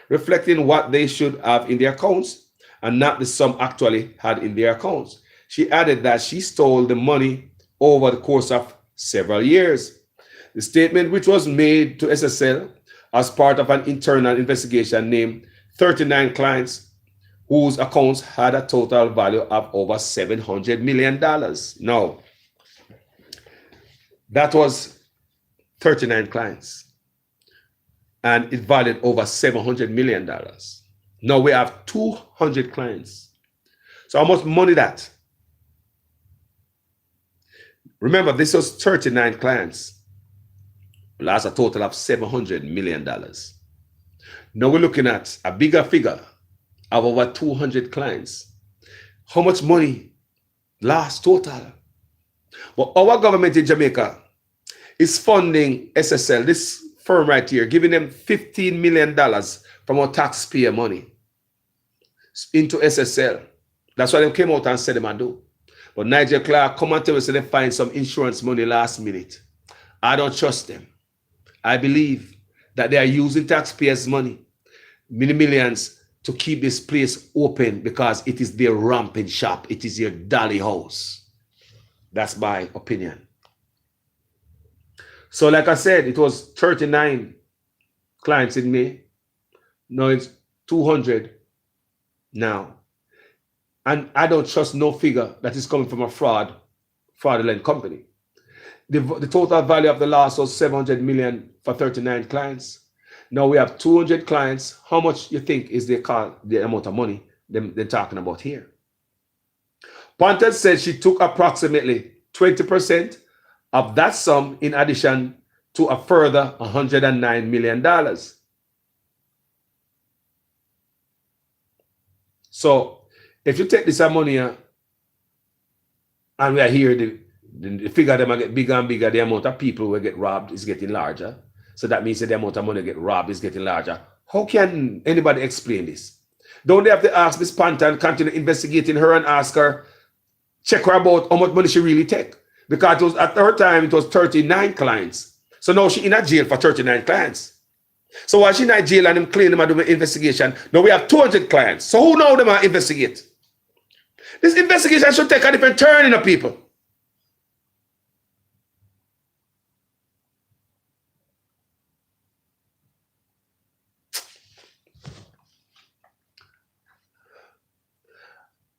reflecting what they should have in their accounts and not the sum actually had in their accounts. She added that she stole the money over the course of several years. The statement, which was made to SSL as part of an internal investigation, named 39 clients whose accounts had a total value of over $700 million. No, that was 39 clients and it valued over $700 million. Now we have 200 clients. So how much money that? Remember, this was 39 clients. Well, that's a total of $700 million. Now we're looking at a bigger figure of over 200 clients. How much money last total? Well, our government in Jamaica is funding SSL, this firm right here, giving them $15 million from our taxpayer money into SSL. That's why they came out and said them do. But Nigel Clark come and tell us they find some insurance money last minute. I don't trust them. I believe that they are using taxpayers' money, millions, to keep this place open because it is their ramping shop. It is their dolly house. That's my opinion. So like I said, it was 39 clients in May. Now it's 200 now. And I don't trust no figure that is coming from a fraudulent company. The total value of the loss was $700 million for 39 clients. Now we have 200 clients. How much you think is the amount of money they're talking about here? Pantan said she took approximately 20% of that sum in addition to a further $109 million. So if you take this money and we are here, the figure them get bigger and bigger, the amount of people who get robbed is getting larger. So that means that the amount of money get robbed is getting larger. How can anybody explain this? Don't they have to ask Miss Pantan, continue investigating her and ask her, check her about how much money she really take? Because it was, at her time, it was 39 clients. So now she in a jail for 39 clients. So while she in a jail and them claim them are doing investigation, now we have 200 clients. So who know them are investigate? This investigation should take a different turn in the people.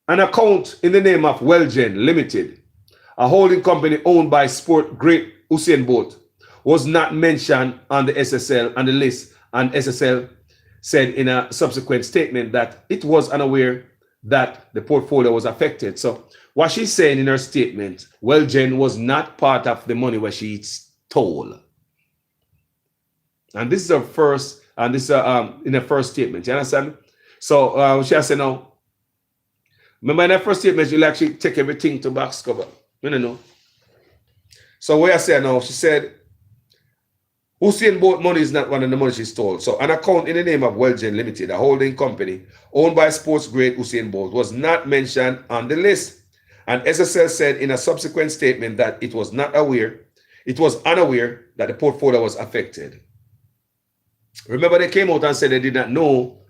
An account in the name of Wellgen Limited, a holding company owned by sport great Usain Bolt, was not mentioned on the SSL on the list, and SSL said in a subsequent statement that it was unaware that the portfolio was affected. So what she's saying in her statement, Wellgen was not part of the money where she stole. And this is her first, and this in her first statement. You understand? So she has said now, remember in that first statement, you'll actually take everything to box cover. You know. So what I say now, she said, Usain Bolt money is not one of the money she stole. So an account in the name of Wellgen Limited, a holding company owned by sports great Usain Bolt, was not mentioned on the list. And SSL said in a subsequent statement that it was unaware that the portfolio was affected. Remember, they came out and said they did not know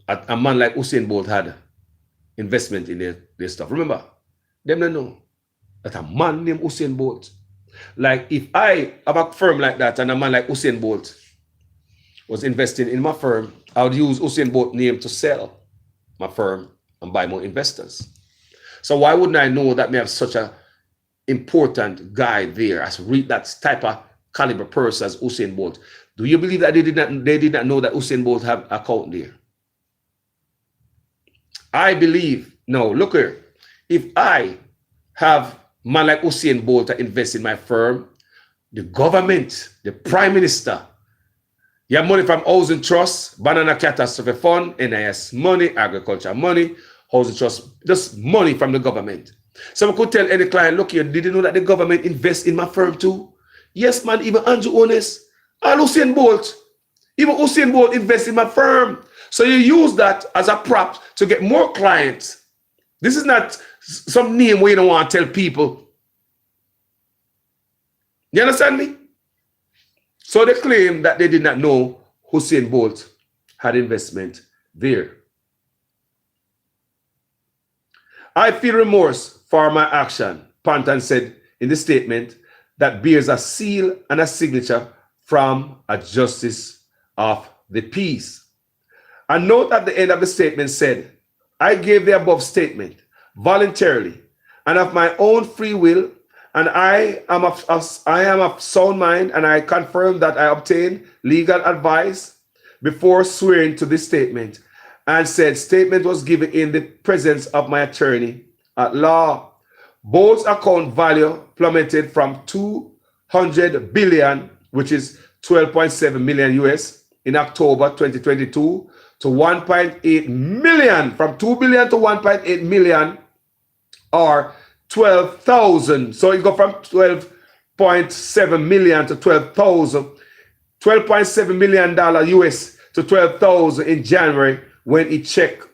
a man like Usain Bolt had investment in their stuff. Remember, them don't know that a man named Usain Bolt, like if I have a firm like that and a man like Usain Bolt was investing in my firm, I would use Usain Bolt name to sell my firm and buy more investors. So why wouldn't I know that me have such a important guy there as that type of caliber person as Usain Bolt? Do you believe that they did not know that Usain Bolt have an account there? I believe, no, look here. If I have a man like Usain Bolt to invest in my firm, the government, the prime minister, you have money from Housing Trust, Banana Catastrophe Fund, NIS money, agriculture money, Housing Trust, just money from the government. Someone could tell any client, look here, did you know that the government invests in my firm too? Yes, man, even Andrew Ones, and Usain Bolt, even Usain Bolt invests in my firm. So you use that as a prop to get more clients. This is not some name where you don't want to tell people. You understand me? So they claim that they did not know Usain Bolt had investment there. I feel remorse for my action, Panton said in the statement that bears a seal and a signature from a justice of the peace. A note at the end of the statement said, I gave the above statement voluntarily and of my own free will, and I am of sound mind, and I confirm that I obtained legal advice before swearing to this statement, and said statement was given in the presence of my attorney at law. Bolt's account value plummeted from 200 billion, which is 12.7 million US in October 2022, to 1.8 million, from 2 billion to 1.8 million, or 12,000. So you go from 12.7 million to 12,000, $12.7 million US to 12,000 in January when he checked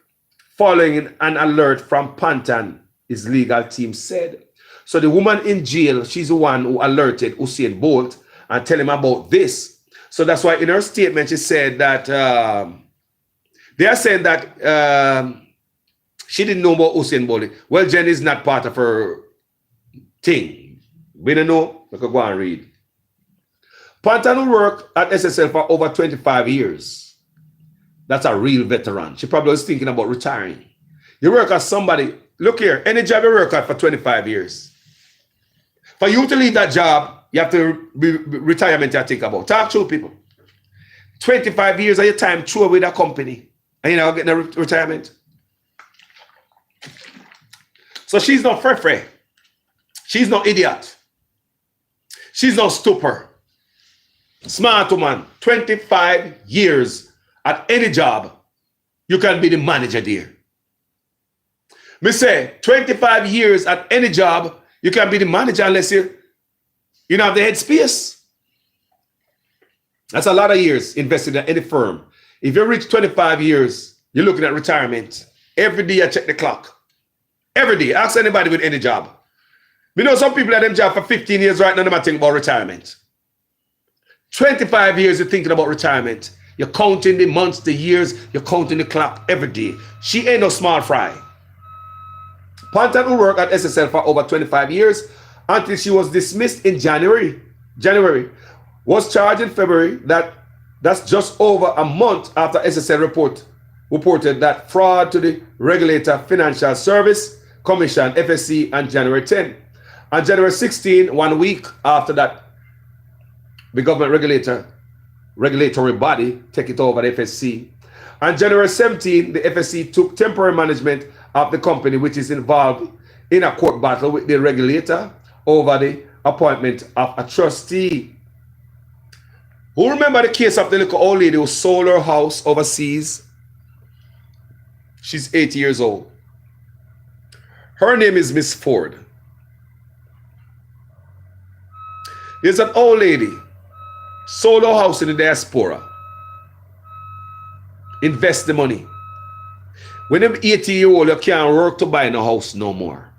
following an alert from Panton, his legal team said. So the woman in jail, she's the one who alerted Usain Bolt and tell him about this. So that's why in her statement she said that they are saying that she didn't know about Usain Bolt. Well, Jen is not part of her thing. We don't know. We could go and read. Panton will work at SSL for over 25 years. That's a real veteran. She probably was thinking about retiring. You work as somebody, look here, any job you work at for 25 years. For you to leave that job, you have to retirement you think about. Talk to people. 25 years of your time through with a company. And you're not getting a retirement. So she's not free. She's no idiot. She's no stupor. Smart woman. 25 years at any job, you can be the manager there. Me say, 25 years at any job, you can be the manager unless you don't have the headspace. That's a lot of years invested in any firm. If you reach 25 years, you're looking at retirement. Every day I check the clock. Every day. Ask anybody with any job. We know some people at them job for 15 years right now, they're thinking about retirement. 25 years you're thinking about retirement. You're counting the months, the years, you're counting the clock every day. She ain't no small fry. Ponton, who worked at SSL for over 25 years until she was dismissed in January, was charged in February. That's just over a month after SSL reported that fraud to the regulator Financial Service Commission, FSC, on January 10. On January 16, 1 week after that, the government regulatory body take it over, the FSC. On January 17, the FSC took temporary management of the company, which is involved in a court battle with the regulator over the appointment of a trustee. Who remember the case of the little old lady who sold her house overseas? She's 80 years old. Her name is Miss Ford. There's an old lady, sold her house in the diaspora, invest the money. When them 80-year-old, you can't work to buy no house no more.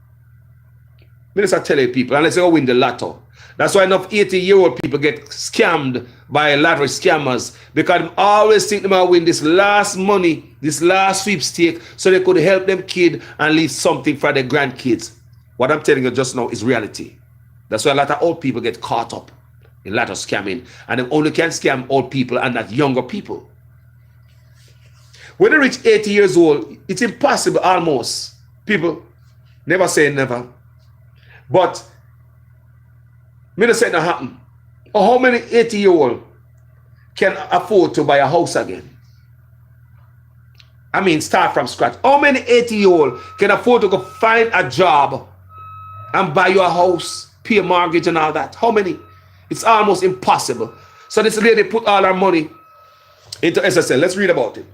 Minister tell you people, unless you win the lotto. That's why enough 80-year-old people get scammed by lottery scammers, because they always think they might win this last money, this last sweepstake, so they could help them kid and leave something for their grandkids. What I'm telling you just now is reality. That's why a lot of old people get caught up in a lot of scamming, and they only can scam old people and not younger people. When they reach 80 years old, it's impossible almost. People never say never. But me not say that happen. Or how many 80-year-old can afford to buy a house again? I mean, start from scratch. How many 80-year-old can afford to go find a job and buy you a house, pay a mortgage and all that? How many? It's almost impossible. So this lady put all her money into SSL. Let's read about it.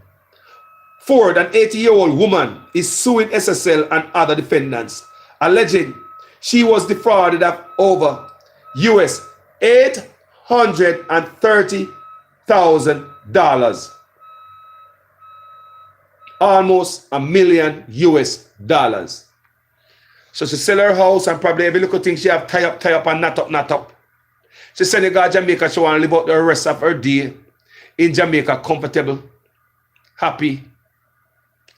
Ford, an 80-year-old woman, is suing SSL and other defendants, alleging she was defrauded of over US $830,000, almost $1 million. So she sell her house and probably every little thing she have tie up and knot up. She said she got Jamaica, she want to live out the rest of her day in Jamaica, comfortable, happy.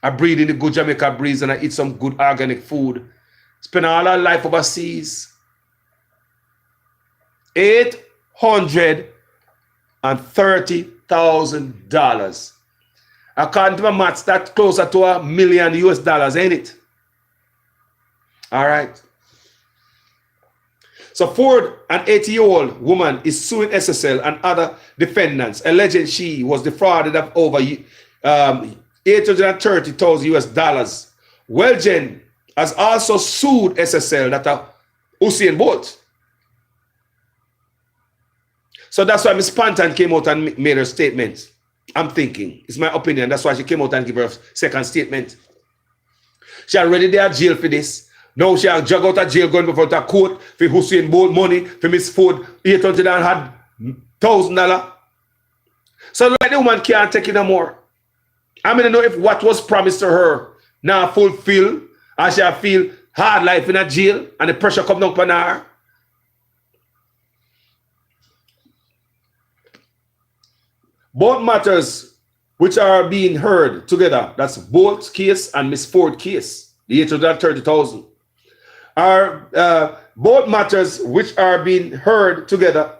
I breathe in the good Jamaica breeze and I eat some good organic food. Spend all her life overseas. $830,000. According to my maths, that's closer to $1 million, ain't it? All right. So Ford, an 80-year-old woman, is suing SSL and other defendants, alleging she was defrauded of over $830,000. Welgen has also sued SSL, that are Usain Bolt. So that's why Ms. Ponton came out and made her statement. I'm thinking, it's my opinion, that's why she came out and gave her second statement. She already there at jail for this. Now she has drug out of jail going before the court for Usain Bolt money, for Miss Ford, $800,000. So like the woman can't take it no more. I mean, I know if what was promised to her now fulfill, and she feel hard life in a jail and the pressure come down on her. Both matters which are being heard together, that's Bolt's case and Miss Ford case, the $830,000, are both matters which are being heard together.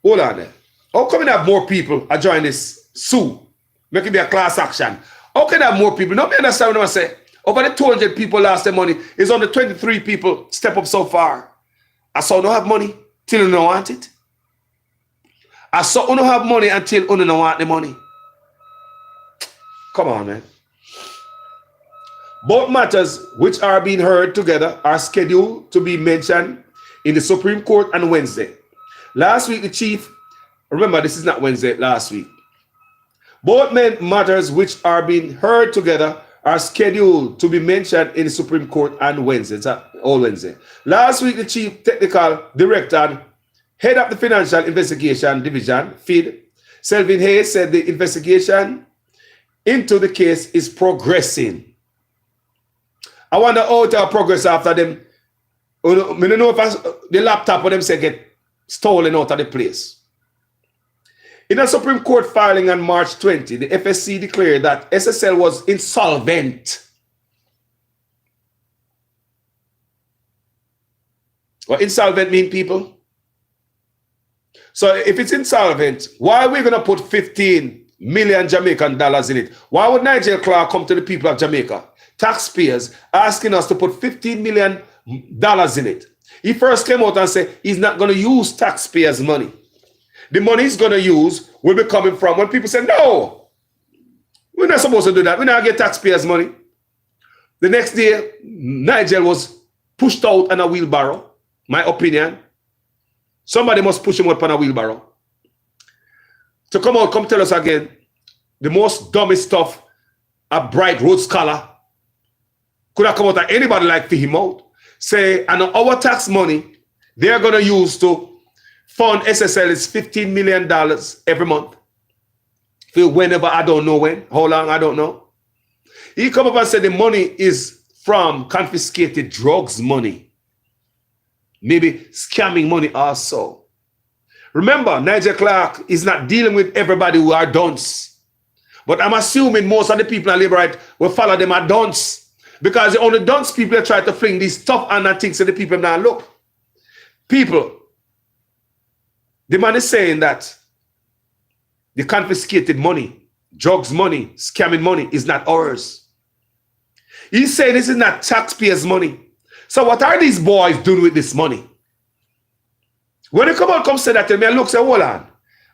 Hold on there. How come we have more people join this sue? Make it be a class action. How can I have more people? Nobody understand what I say. Over the 200 people lost their money. It's only 23 people step up so far. I saw no have money till you don't want it. I saw you don't have money until you don't want the money. Come on, man. Both matters which are being heard together are scheduled to be mentioned in the Supreme Court on Wednesday. Last week, the chief, remember this is not Wednesday, last week. Both matters which are being heard together are scheduled to be mentioned in the Supreme Court on Wednesday. It's all Wednesday. Last week, the chief technical director, head of the Financial Investigation Division, FID, Selvin Hayes, said the investigation into the case is progressing. I wonder how to progress after them. I don't know if the laptop of them say get stolen out of the place. In a Supreme Court filing on March 20, the FSC declared that SSL was insolvent. What insolvent mean, people? So if it's insolvent, why are we going to put 15 million Jamaican dollars in it? Why would Nigel Clark come to the people of Jamaica, taxpayers, asking us to put $15 million in it? He first came out and said he's not going to use taxpayers' money. The money he's going to use will be coming from when people say, no, we're not supposed to do that. We're not get taxpayers' money. The next day, Nigel was pushed out on a wheelbarrow, my opinion. Somebody must push him up on a wheelbarrow. To come out, come tell us again, the most dumbest stuff a bright Rhodes Scholar could have come out at anybody like to him out. Say, and our tax money, they're going to use to fund SSL is $15 million every month. For whenever, I don't know when, how long, I don't know. He come up and said the money is from confiscated drugs money. Maybe scamming money also. Remember, Nigel Clark is not dealing with everybody who are dunce. But I'm assuming most of the people in Labour Right will follow them are dunce. Because the only dunce people are trying to fling these tough and things to the people now. Look, people, the man is saying that the confiscated money, drugs money, scamming money is not ours. He's saying this is not taxpayers' money. So what are these boys doing with this money? When they come say that to me, I look, say, hold on.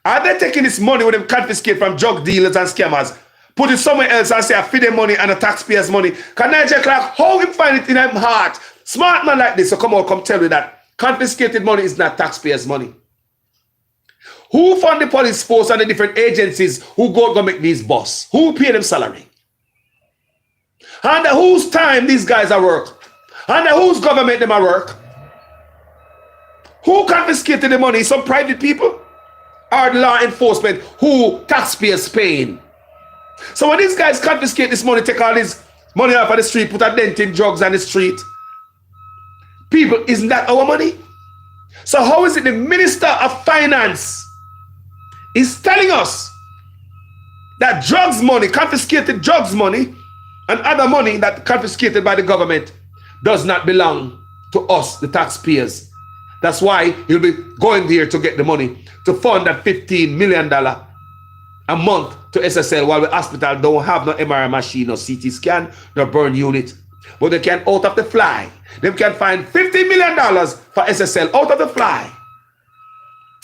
Are they taking this money with them confiscate from drug dealers and scammers, put it somewhere else and say, I feed them money and the taxpayers' money? Can Nigel Clark, how him find it in him heart? Smart man like this, so come tell me that confiscated money is not taxpayers' money. Who fund the police force and the different agencies who go make these boss? Who pay them salary? Under whose time these guys are work? Under whose government them are work? Who confiscated the money? Some private people? Or the law enforcement who taxpayers paying? So when these guys confiscate this money, take all this money off of the street, put a dent in drugs on the street, people, isn't that our money? So how is it the Minister of Finance is telling us that drugs money, confiscated drugs money, and other money that confiscated by the government does not belong to us, the taxpayers? That's why he'll be going there to get the money to fund that $15 million a month to SSL, while the hospital don't have no MRI machine, no CT scan, no burn unit. But they can out of the fly. They can find $50 million for SSL out of the fly.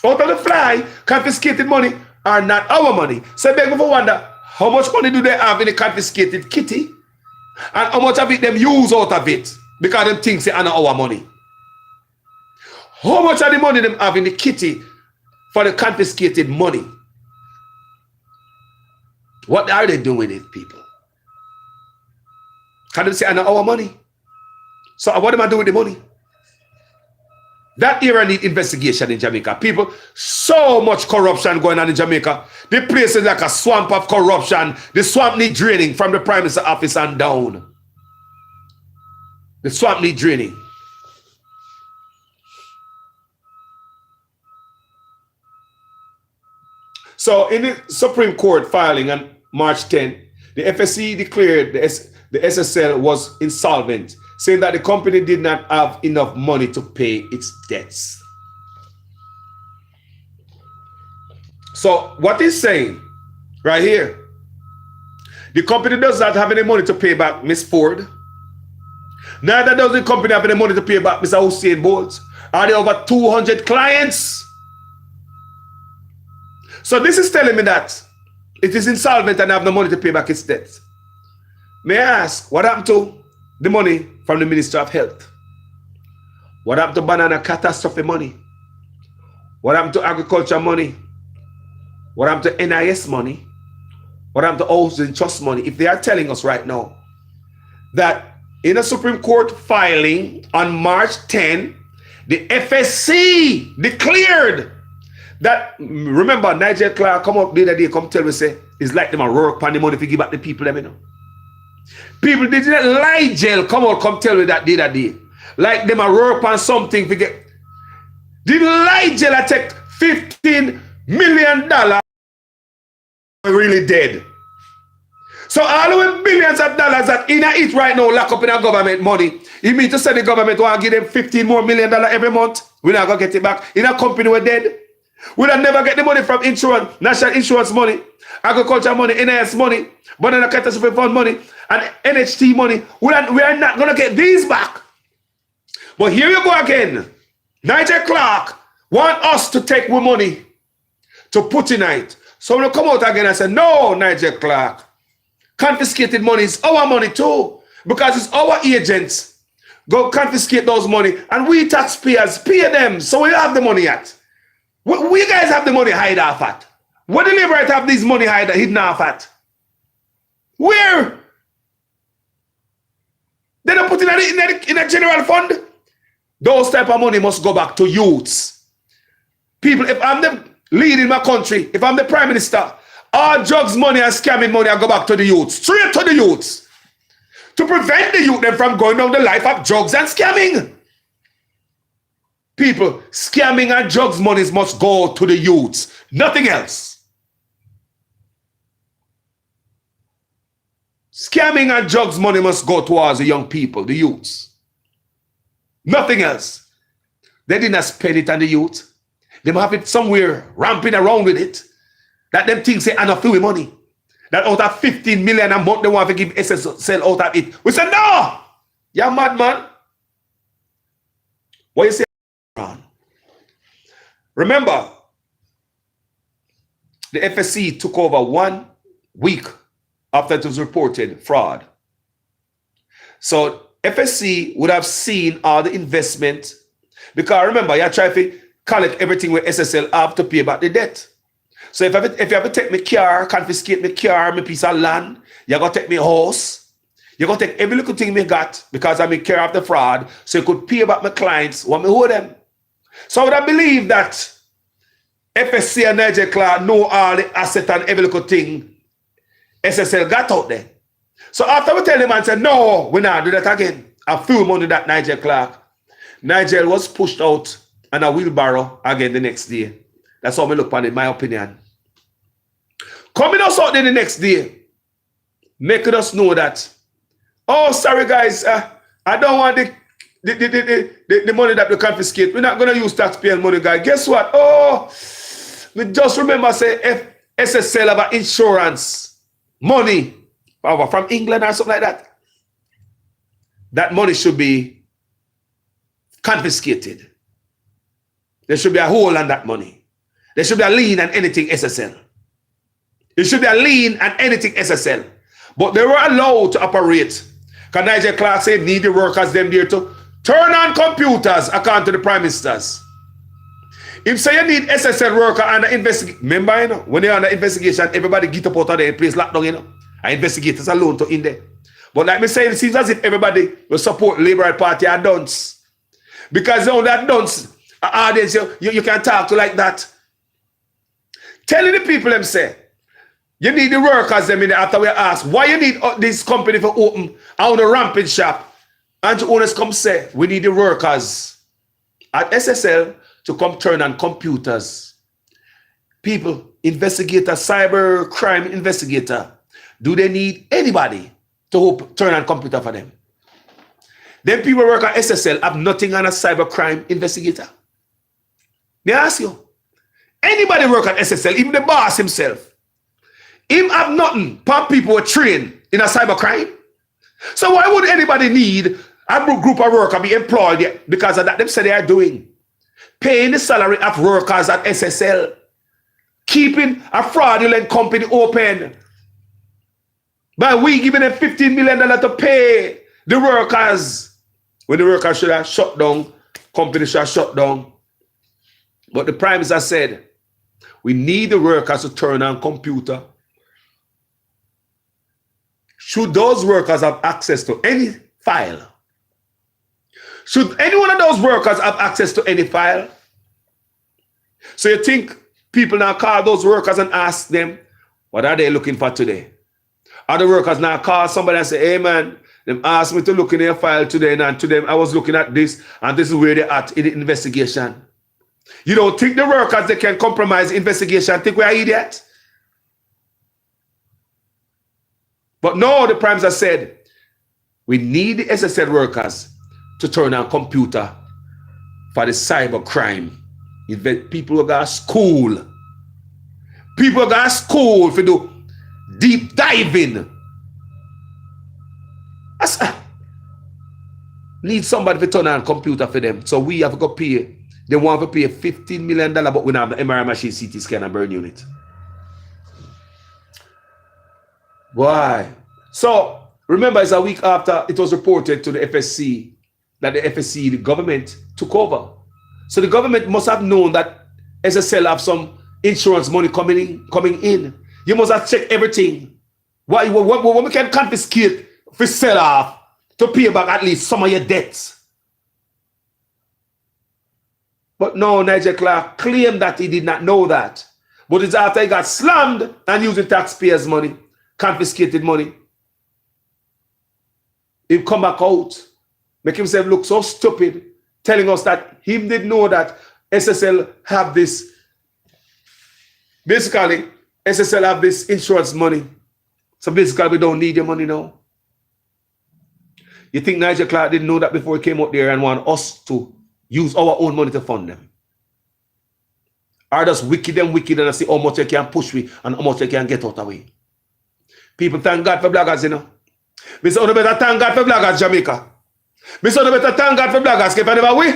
Out of the fly, confiscated money are not our money. So beg me for wonder, how much money do they have in the confiscated kitty? And how much of it them use out of it? Because them think they are not our money. How much of the money them have in the kitty for the confiscated money? What are they doing with it, people? Can they say I know our money? So what am I doing with the money? That era need investigation in Jamaica. People, so much corruption going on in Jamaica. The place is like a swamp of corruption. The swamp need draining from the Prime Minister office and down. The swamp need draining. So in the Supreme Court filing on March 10, the FSC declared the SSL was insolvent, saying that the company did not have enough money to pay its debts. So what he's saying right here, the company does not have any money to pay back Miss Ford. Neither does the company have any money to pay back Mr. Usain Bolt. Are there over 200 clients? So this is telling me that it is insolvent and have no money to pay back its debts. May I ask, what happened to the money from the Minister of Health? What happened to banana catastrophe money? What happened to agriculture money? What happened to NIS money? What happened to housing trust money? If they are telling us right now that in a Supreme Court filing on March 10, the FSC declared that, remember, Nigel Clark come up the other day, come tell me, say, it's like them a work on the money if you give back the people, them, you know. People did not lie, jail, come out, come tell me that the other day. Like them a work on something to get. Did lie, jail, I take $15 million really dead. So all the billions of dollars that in it right now lock up in our government money, you mean to say the government want to give them $15 more million every month? We're not going to get it back. In a company we're dead. We'll never get the money from insurance, national insurance money, agriculture money, NIS money, Banana Catastrophe Fund money, and NHT money. We are not going to get these back. But here you go again. Nigel Clark want us to take our money to put in it. So we'll come out again and say, no, Nigel Clark. Confiscated money is our money too. Because it's our agents. Go confiscate those money. And we taxpayers pay them. So we have the money at. We guys have the money hide off at. Where the liberate have this money hidden off at? Where? They don't put it in a general fund. Those type of money must go back to youths. People, if I'm the lead in my country, if I'm the prime minister, all drugs money and scamming money I go back to the youths. Straight to the youths. To prevent the youth them from going down the life of drugs and scamming. People, scamming and drugs monies must go to the youths. Nothing else. Scamming and drugs money must go towards the young people, the youths. Nothing else. They didn't spend it on the youth. They have it somewhere ramping around with it. That them things say enough with money. That out of 15 million a month they want to give SSL out of it. We said no! You're mad, man. What you say? Remember, the FSC took over 1 week after it was reported fraud. So FSC would have seen all the investment, because remember, you're trying to collect everything with SSL have to pay back the debt. So if you ever take my car, confiscate my car, my piece of land, you're going to take my house, you're going to take every little thing me got because I'm in care of the fraud, so you could pay back my clients what me owe them. So I would have believed that FSC and Nigel Clark know all the asset and every little thing SSL got out there. So after we tell him and said, no, we're not do that again. A few money that Nigel Clark. Nigel was pushed out on a wheelbarrow again the next day. That's how we look on it, in my opinion. Coming us out there the next day, making us know that, oh, sorry guys, I don't want the money that we confiscate. We're not going to use taxpayer money, guys. Guess what? Oh, we just remember, say, if SSL have insurance money from England or something like that, that money should be confiscated. There should be a hole on that money. There should be a lien on anything SSL. There should be a lien on anything SSL. But they were allowed to operate. Because Nigel Clark said, need the workers them there to turn on computers according to the prime ministers. If say you need SSL worker under investigation, remember, you know, when they're under investigation, everybody get up out of their place locked down, you know. And investigators alone to in there. But like me saying, it seems as if everybody will support Liberal Party and dunce. Because you know that dunce audience you can talk to like that. Telling the people them say, you need the workers them in there after we ask why you need this company for open on a ramping shop. And the owners come say, we need the workers at SSL to come turn on computers. People, investigator, cyber crime investigator, do they need anybody to turn on computer for them? Then people work at SSL have nothing on a cyber crime investigator. May I ask you, anybody work at SSL, even the boss himself, him have nothing, but people were trained in a cyber crime. So why would anybody need a group of workers be employed because of that? Them say they are doing. Paying the salary of workers at SSL. Keeping a fraudulent company open. But we giving them $15 million to pay the workers. When the workers should have shut down, company should have shut down. But the prime minister said, we need the workers to turn on computer. Should those workers have access to any file? Should any one of those workers have access to any file? So you think people now call those workers and ask them, what are they looking for today? Are the workers now call somebody and say, hey man, them asked me to look in their file today, and to them I was looking at this, and this is where they're at in the investigation. You don't think the workers, they can compromise investigation? Think we're idiots? But no, the Prime Minister said, we need the SSL workers to turn on computer for the cyber crime. People who go to school. People who go to school for do deep diving. Need somebody to turn on computer for them. So we have to go pay. They want to pay $15 million, but we don't have the MRI machine, CT scan, and burn unit. Why? So remember, it's a week after it was reported to the FSC that the FSC, the government, took over. So the government must have known that SSL have some insurance money coming in. You must have checked everything. What we can confiscate for sell off to pay back at least some of your debts. But no, Nigel Clarke claimed that he did not know that. But it's after he got slammed and using taxpayers' money, confiscated money. He'll come back out, make himself look so stupid, telling us that he didn't know that SSL have this. Basically, SSL have this insurance money. So basically, we don't need your money now. You think Nigel Clarke didn't know that before he came out there and want us to use our own money to fund them? Or just wicked and see how much they can push me and how much they can get out of way. People thank God for bloggers, you know. Me say, you better thank God for bloggers, Jamaica. Me say, you better thank God for bloggers, if never we.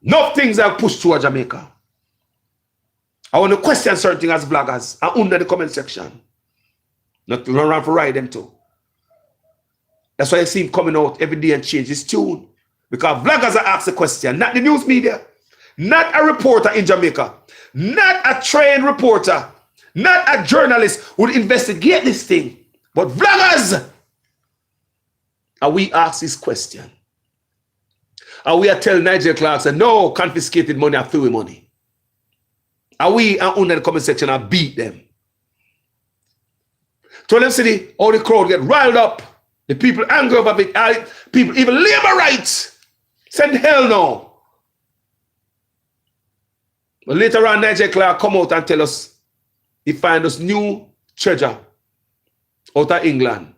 No things are pushed through Jamaica. I want to question certain things as bloggers and under the comment section. Not to run around for ride them too. That's why I see him coming out every day and change his tune. Because bloggers are asked the question, not the news media, not a reporter in Jamaica, not a trained reporter, not a journalist who would investigate this thing, but vloggers. And we ask this question. And we are telling Nigel Clarke, say, no, confiscated money are through money. And we are under the comment section and beat them. To them see how the crowd get riled up. The people angry over it. People, even labor rights, said hell no. But later on, Nigel Clarke come out and tell us he find us new treasure out of England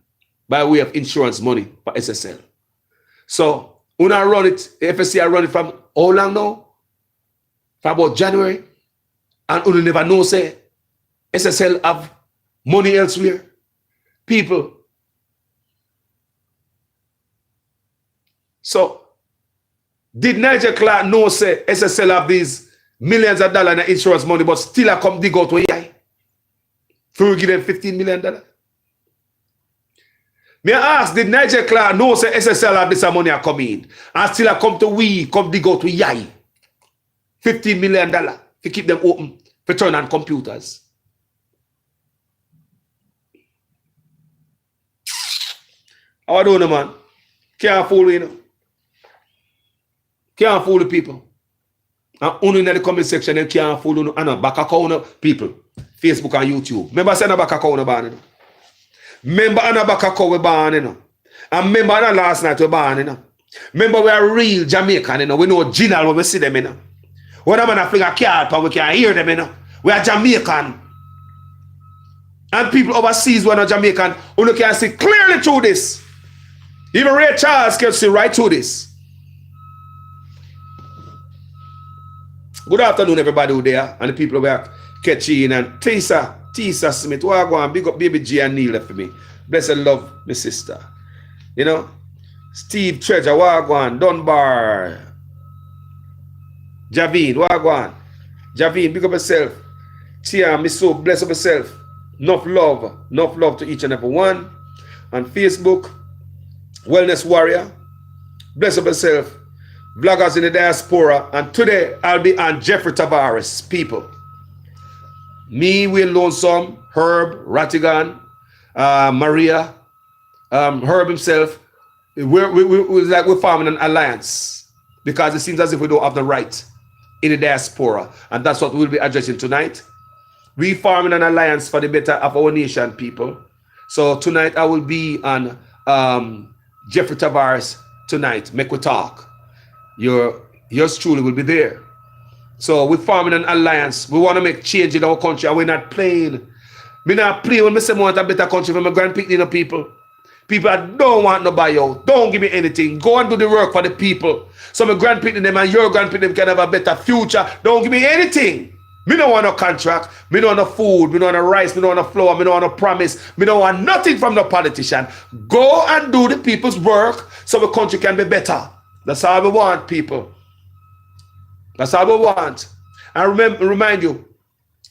by way of insurance money for SSL. So, when I run it, the FSC I run it from how long now? For about January. And you never know, say, SSL have money elsewhere. People. So, did Nigel Clarke know, say, SSL have these millions of dollars in insurance money, but still I come dig out where you through give them $15 million? Me ask, did Nigel Clarke know, say, SSL have this money are coming in, and still I come to come dig out where you $15 million to keep them open, for turn on computers? I don't know, man. Can't fool you know. Can't fool the people. And only in the comment section, they can't fool you. And back account people. Facebook and YouTube. Remember saying back account ban. Remember on back account we ban. And remember on last night we ban. Remember we are real Jamaican. We know Ginal when we see them. When I'm a fling a card and we can hear them. We are Jamaican. And people overseas who are not Jamaican, who can see clearly through this. Even Ray Charles can see right through this. Good afternoon, everybody who there, and the people who are catching, and Tisa Smith, who are going, big up Baby G and Neil for me. Blessed love, my sister. You know, Steve Treasure, Wagwan, Dunbar, Javine, Wagwan, Javine, big up yourself. Tia, me so bless up yourself. Enough love to each and every one. On Facebook, Wellness Warrior, bless up yourself. Vloggers in the diaspora, and today I'll be on Jeffrey Tavares, people. Me, Will Lonesome, Herb, Rattigan, Maria, Herb himself. We're forming an alliance because it seems as if we don't have the right in the diaspora, and that's what we'll be addressing tonight. We forming an alliance for the better of our nation, people. So tonight I will be on Jeffrey Tavares tonight. Make we talk. Yours truly will be there. So we're forming an alliance. We want to make change in our country, and we're not playing. Me not play when me say I want a better country for my grandpicking, you know, people. People that don't want no buy out. Don't give me anything. Go and do the work for the people. So my grandpicking them and your grandpicking them can have a better future. Don't give me anything. Me don't want no contract. Me don't want no food. Me don't want no rice. Me don't want no flour. Me don't want no promise. Me don't want nothing from no politician. Go and do the people's work so the country can be better. That's all we want, people. That's all we want. And remind you,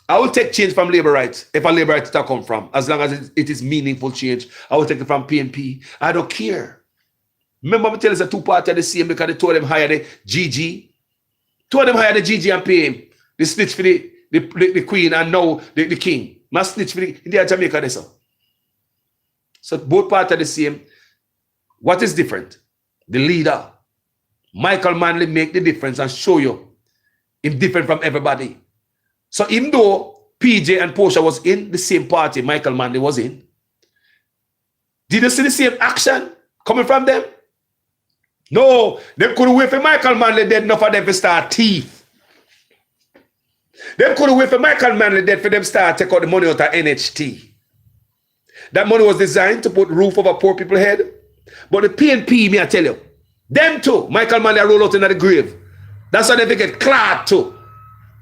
I will take change from labor rights if a labor rights come from, as long as it is meaningful change. I will take it from PNP. I don't care. Remember, I tell you, the two parties are the same because they told them hire the GG. Told them hire the GG and pay him. They snitch for the queen and now the king. Must snitch for the India Jamaica. They so both parties are the same. What is different? The leader. Michael Manley make the difference and show you him different from everybody. So even though PJ and Portia was in the same party Michael Manley was in, did you see the same action coming from them? No, they couldn't wait for Michael Manley dead enough for them to start thief. They couldn't wait for Michael Manley dead for them to start take out the money out of NHT. That money was designed to put roof over poor people's head. But the PNP, me I tell you, them too, Michael Manley roll out into the grave. That's why they get clad too.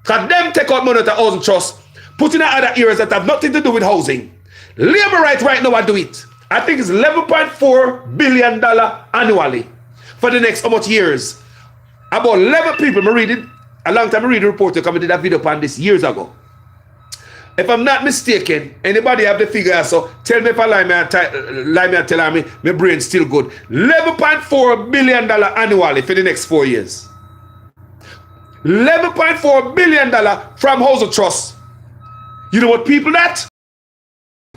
Because them take out money out of housing trust, put in other areas that have nothing to do with housing. Labor rights right now, I do it. I think it's $11.4 billion annually for the next how much years. About 11 people, I read it, a long time I read the report, I did that video upon this years ago. If I'm not mistaken, anybody have the figure, so tell me if I lie me and tell me my brain's still good. $11.4 billion annually for the next 4 years. $11.4 billion from Housing Trust. You know what people that?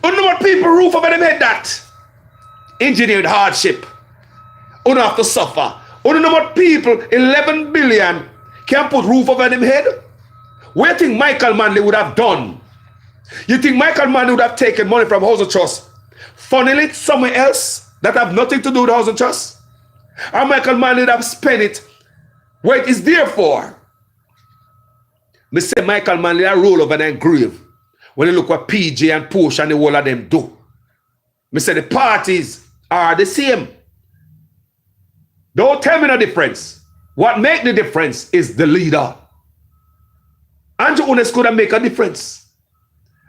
You know what people roof over them head that? Engineered hardship. You don't have to suffer. You know what people, 11 billion, can put roof over them head? What do you think Michael Manley would have done? You think Michael Manley would have taken money from Housing Trust, funnel it somewhere else that have nothing to do with Housing Trust? Or Michael Manley would have spent it where it is there for? Me say Michael Manley a roll over their grave when you look what PJ and Portia and the whole of them do. Me say the parties are the same. Don't tell me no difference. What make the difference is the leader. Andrew Holness could have made a difference.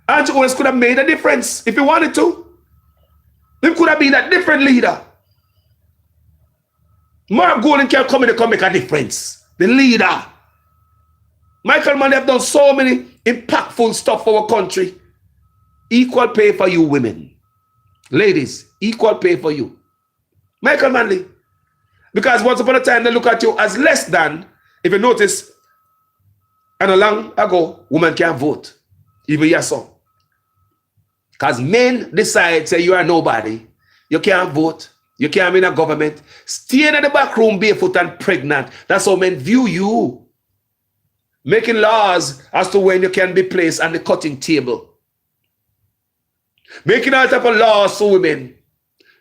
Andrew Holness could have made a difference if he wanted to. He could have been a different leader. Mark Golden can come in and make a difference. The leader. Michael Manley have done so many impactful stuff for our country. Equal pay for you women. Ladies, equal pay for you. Michael Manley. Because once upon a time they look at you as less than, if you notice, and a long ago, women can't vote. Even yes, so. Because men decide, say you are nobody. You can't vote. You can't be in a government. Staying in the back room barefoot and pregnant. That's how men view you. Making laws as to when you can be placed on the cutting table. Making all type of laws for women.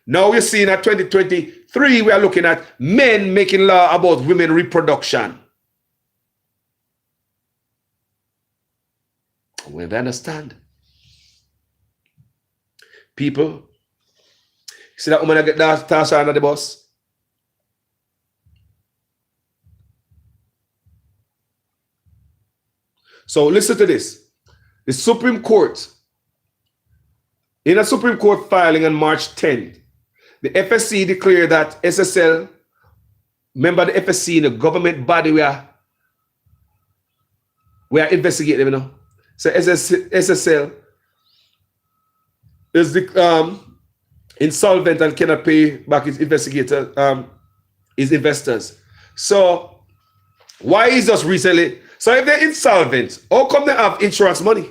Now we're seeing at 2023, we are looking at men making law about women reproduction. We understand. People, see that woman that get that Tasha under the bus? So listen to this. The Supreme Court, in a Supreme Court filing on March 10th, the FSC declared that SSL, remember the FSC, the government body we are investigating, you know. So SSL is the insolvent and cannot pay back its his investors. So why is just recently? So if they're insolvent, how come they have insurance money?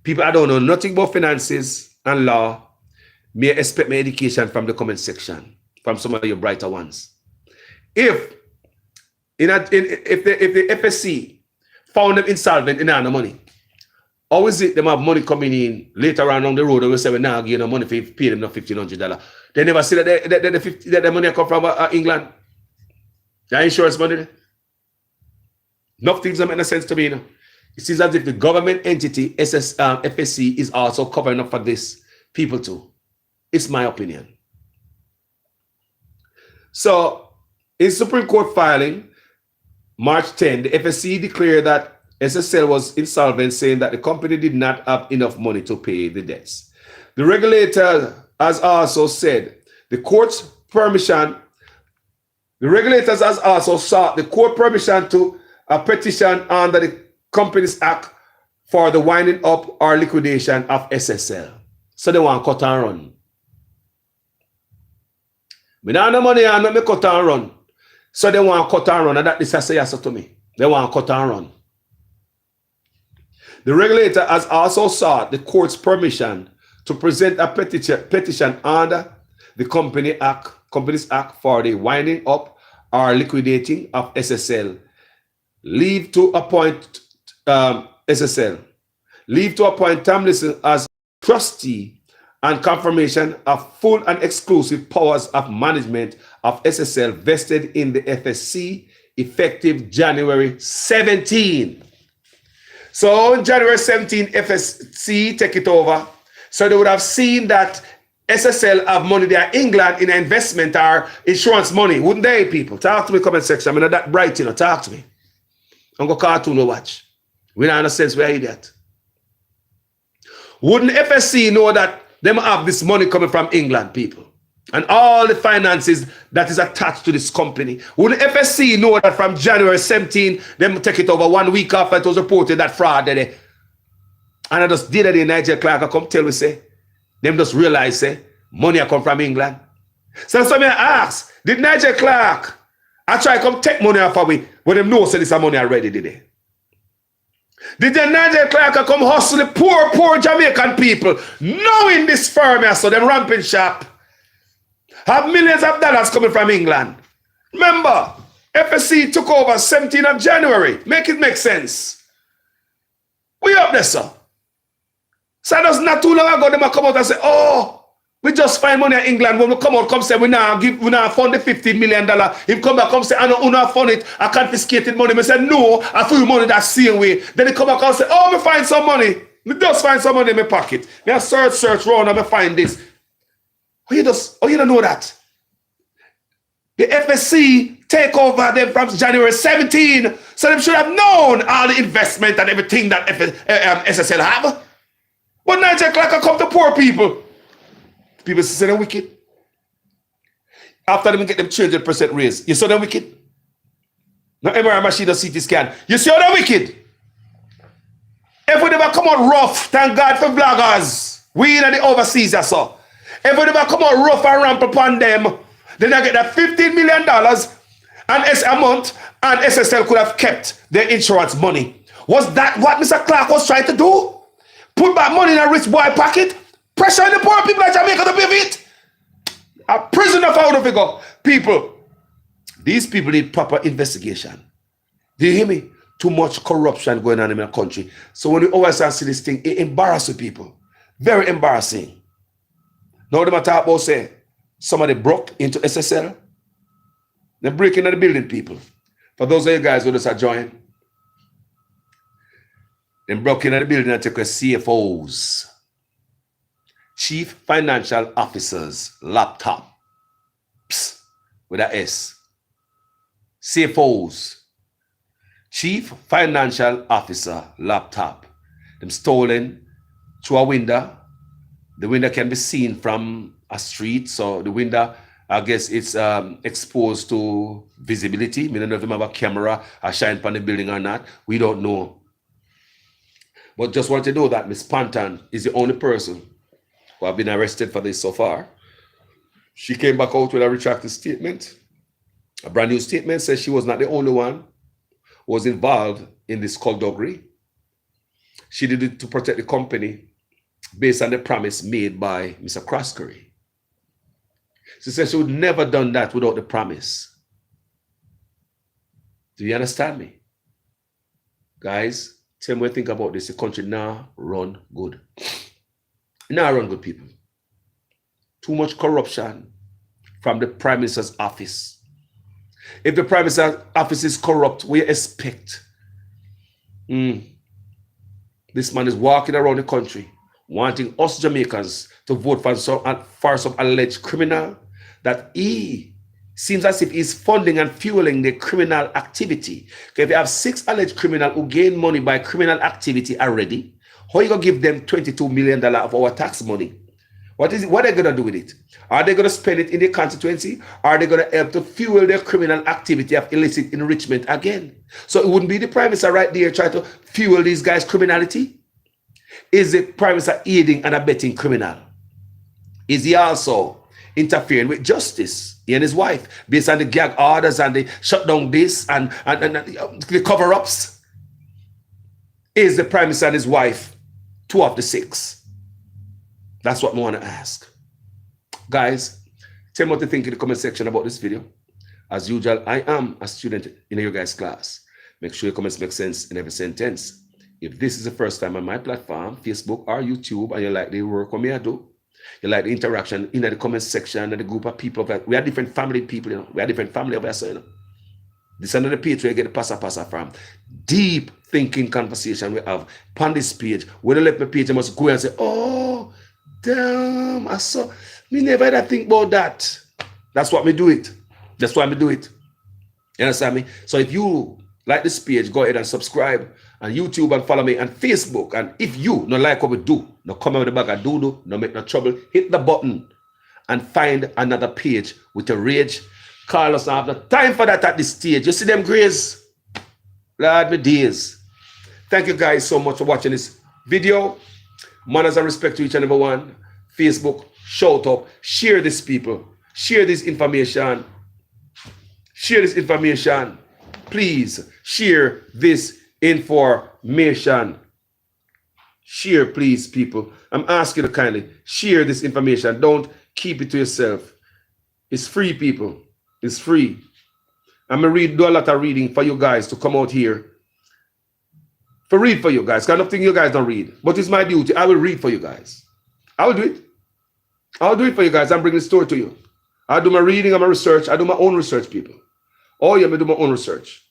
People I don't know nothing about finances and law may expect my education from the comment section, from some of your brighter ones. If the FSC found them insolvent and they have no money, how is it them have money coming in later on down the road and we say we now give them money for pay them no $1,500? They never see that the money come from England. The insurance money. Nothing doesn't make no sense to me, you know. It seems as if the government entity, FSC, is also covering up for this people too. It's my opinion. So, in Supreme Court filing, March 10, the FSC declared that SSL was insolvent, saying that the company did not have enough money to pay the debts. The regulator has also said the court's permission. The regulators has also sought the court permission to a petition under the Companies Act for the winding up or liquidation of SSL. So they want cut and run. Me not no money and me cut and run. So they want cut and run, and that this I say yes to me. They want cut and run. The regulator has also sought the court's permission to present a petition under the Companies Act for the winding up or liquidating of SSL. Leave to appoint SSL. Leave to appoint Tomlinson as trustee and confirmation of full and exclusive powers of management of SSL vested in the FSC effective January 17. So on January 17, FSC take it over. So they would have seen that SSL have money there, England, in investment or insurance money. Wouldn't they, people? Talk to me, comment section. I'm not that bright, you know. Talk to me. I'm going to cartoon or watch. We don't have sense, we're idiot. Wouldn't FSC know that them have this money coming from England, people? And all the finances that is attached to this company. Wouldn't FSC know that from January 17, them take it over 1 week after it was reported that fraud did it? And I just did it in Nigel Clark, I come tell me, say, them just realize, say, money I come from England. So some I ask, did Nigel Clark, I try to come take money off of me, but them know say this money already, did they? Did the Nigel Clark come hustle the poor Jamaican people, knowing this firm here, so them ramping shop, have millions of dollars coming from England? Remember, FSC took over 17th of January. Make it make sense. We up there, sir. So that's not too long ago, them come out and say, oh, we just find money in England. When we come out, come say, we now fund the $15 million. He come back, come say, I don't fund it. I confiscated money. I said, no, I feel money that same way. Then he come back and say, oh, me find some money. Me just find some money in my pocket. Me search round and me find this. Oh, you don't know that? The FSC take over them from January 17. So they should have known all the investment and everything that SSL have. But Nigel Clark come to poor people. People say they're wicked. After them get them 200% raise. You saw them wicked? Now MRI machine or CT scan. You see how they're wicked? If we never come out rough, thank God for bloggers. We in the overseas, I saw. If we never come out rough and ramp upon them, then I get that $15 million and a month, and SSL could have kept their insurance money. Was that what Mr. Clark was trying to do? Put back money in a rich boy pocket? Pressure on the poor people of Jamaica to pay for it? A prisoner for out of figure. People, these people need proper investigation. Do you hear me? Too much corruption going on in our country. So when we always see this thing, it embarrasses people. Very embarrassing. Now they talk about, say, somebody broke into SSL. They're breaking into the building, people. For those of you guys who just are joining, they broke into the building and took a CFO's, Chief Financial Officer's laptop. Psst, with an S. CFO's, Chief Financial Officer laptop. Them stolen through a window. The window can be seen from a street, so the window, I guess it's exposed to visibility. We don't know if they have a camera or shine upon the building or not. We don't know. But just want to know that Miss Panton is the only person who have been arrested for this so far. She came back out with a retracted statement. A brand new statement says she was not the only one who was involved in this skullduggery. She did it to protect the company based on the promise made by Mr. Croskery. She said she would never done that without the promise. Do you understand me? Guys, tell me what you think about this. The country now run good. Now run good, people. Too much corruption from the Prime Minister's office. If the Prime Minister's office is corrupt, we expect This man is walking around the country wanting us Jamaicans to vote for some alleged criminal that he seems as if he's funding and fueling the criminal activity. Okay, if you have 6 alleged criminals who gain money by criminal activity already, how are you going to give them $22 million of our tax money? What are they going to do with it? Are they going to spend it in the constituency? Are they going to help to fuel their criminal activity of illicit enrichment again? So it wouldn't be the Prime Minister right there trying to fuel these guys' criminality? Is the Prime Minister aiding and abetting criminal? Is he also interfering with justice, he and his wife, based on the gag orders and the shut down this and the cover-ups? Is the Prime Minister and his wife 2 of the 6? That's what I want to ask. Guys, tell me what you think in the comment section about this video. As usual, I am a student in your guys' class. Make sure your comments make sense in every sentence. If this is the first time on my platform, Facebook or YouTube, and you like the work what me I do, you like the interaction in the comment section and the group of people, we are different family people, you know. We are different family of us, you know. This is another page where you get the passa from. Deep thinking conversation we have on this page. When you let my page, I must go and say, oh, damn, I saw, me never had to think about that. That's what me do it. That's why me do it. You understand me? So if you like this page, go ahead and subscribe on YouTube and follow me on Facebook. And if you don't like what we do, no come out with the bag of doo-doo, no make no trouble, hit the button and find another page with a rage. Carlos, I have no time for that at this stage. You see them grays? Lord, me days. Thank you guys so much for watching this video. Manners and respect to each and every one. Facebook, shout out, share this, people. Share this information. Share this information. Please share this information. Share, please, people. I'm asking you kindly, share this information. Don't keep it to yourself. It's free, people. It's free. I'm going to do a lot of reading for you guys to come out here. For read for you guys. Kind of thing you guys don't read. But it's my duty. I will read for you guys. I will do it. I'll do it for you guys. I'm bringing the story to you. I do my reading and my research. I do my own research, people. Oh, yeah, I do my own research.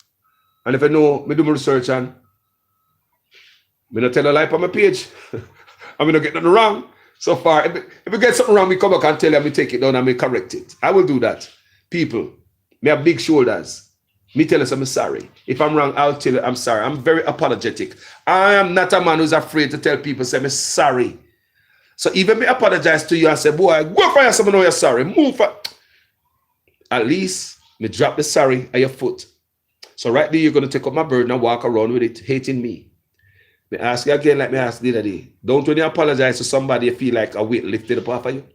And if I know, I do my research and I don't tell a lie on my page. I'm not get nothing wrong. So far, if we get something wrong, we come back and tell you, I take it down and I correct it. I will do that. People, me have big shoulders. Me tell us I'm sorry. If I'm wrong, I'll tell you I'm sorry. I'm very apologetic. I am not a man who's afraid to tell people, say, I'm sorry. So even me apologize to you and say, boy, go for yourself and know you're sorry. Move for. At least me drop the sorry at your foot. So right there, you're going to take up my burden and walk around with it, hating me. Me ask you again like me asked the other day. Don't when you apologize to somebody, you feel like a weight lifted up off of you?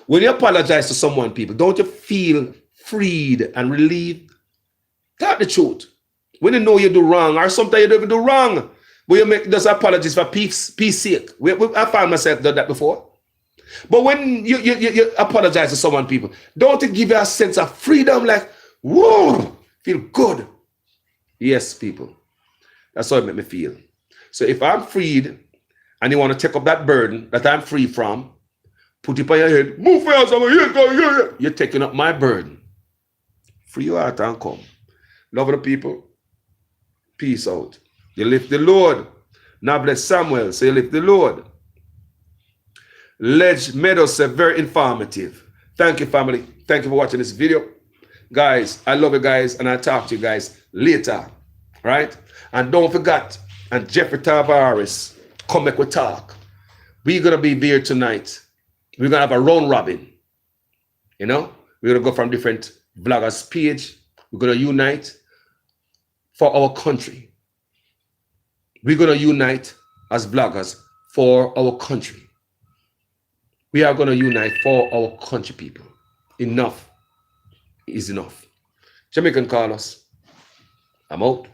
When you apologize to someone, people, don't you feel freed and relieved? Tell the truth. When you know you do wrong, or sometimes you don't even do wrong, but you make those apologies for peace sake. I found myself done that before. But when you apologize to someone, people, don't it give you a sense of freedom, like, whoa, feel good? Yes, people. That's how it make me feel. So if I'm freed and you want to take up that burden that I'm free from, put it on your head, move for yourself, you're taking up my burden. Free your heart and come. Love the people. Peace out. You lift the Lord. Now bless Samuel. So you lift the Lord. Ledge Meadows said very informative. Thank you, family. Thank you for watching this video. Guys, I love you guys, and I'll talk to you guys later. Right? And don't forget, and Jeffrey Tavares, come back with talk. We're going to be there tonight. We're going to have a round robin. You know? We're going to go from different bloggers' page. We're going to unite for our country. We're going to unite as bloggers for our country. We are going to unite for our country, people. Enough is enough. Jamaican Carlos, I'm out.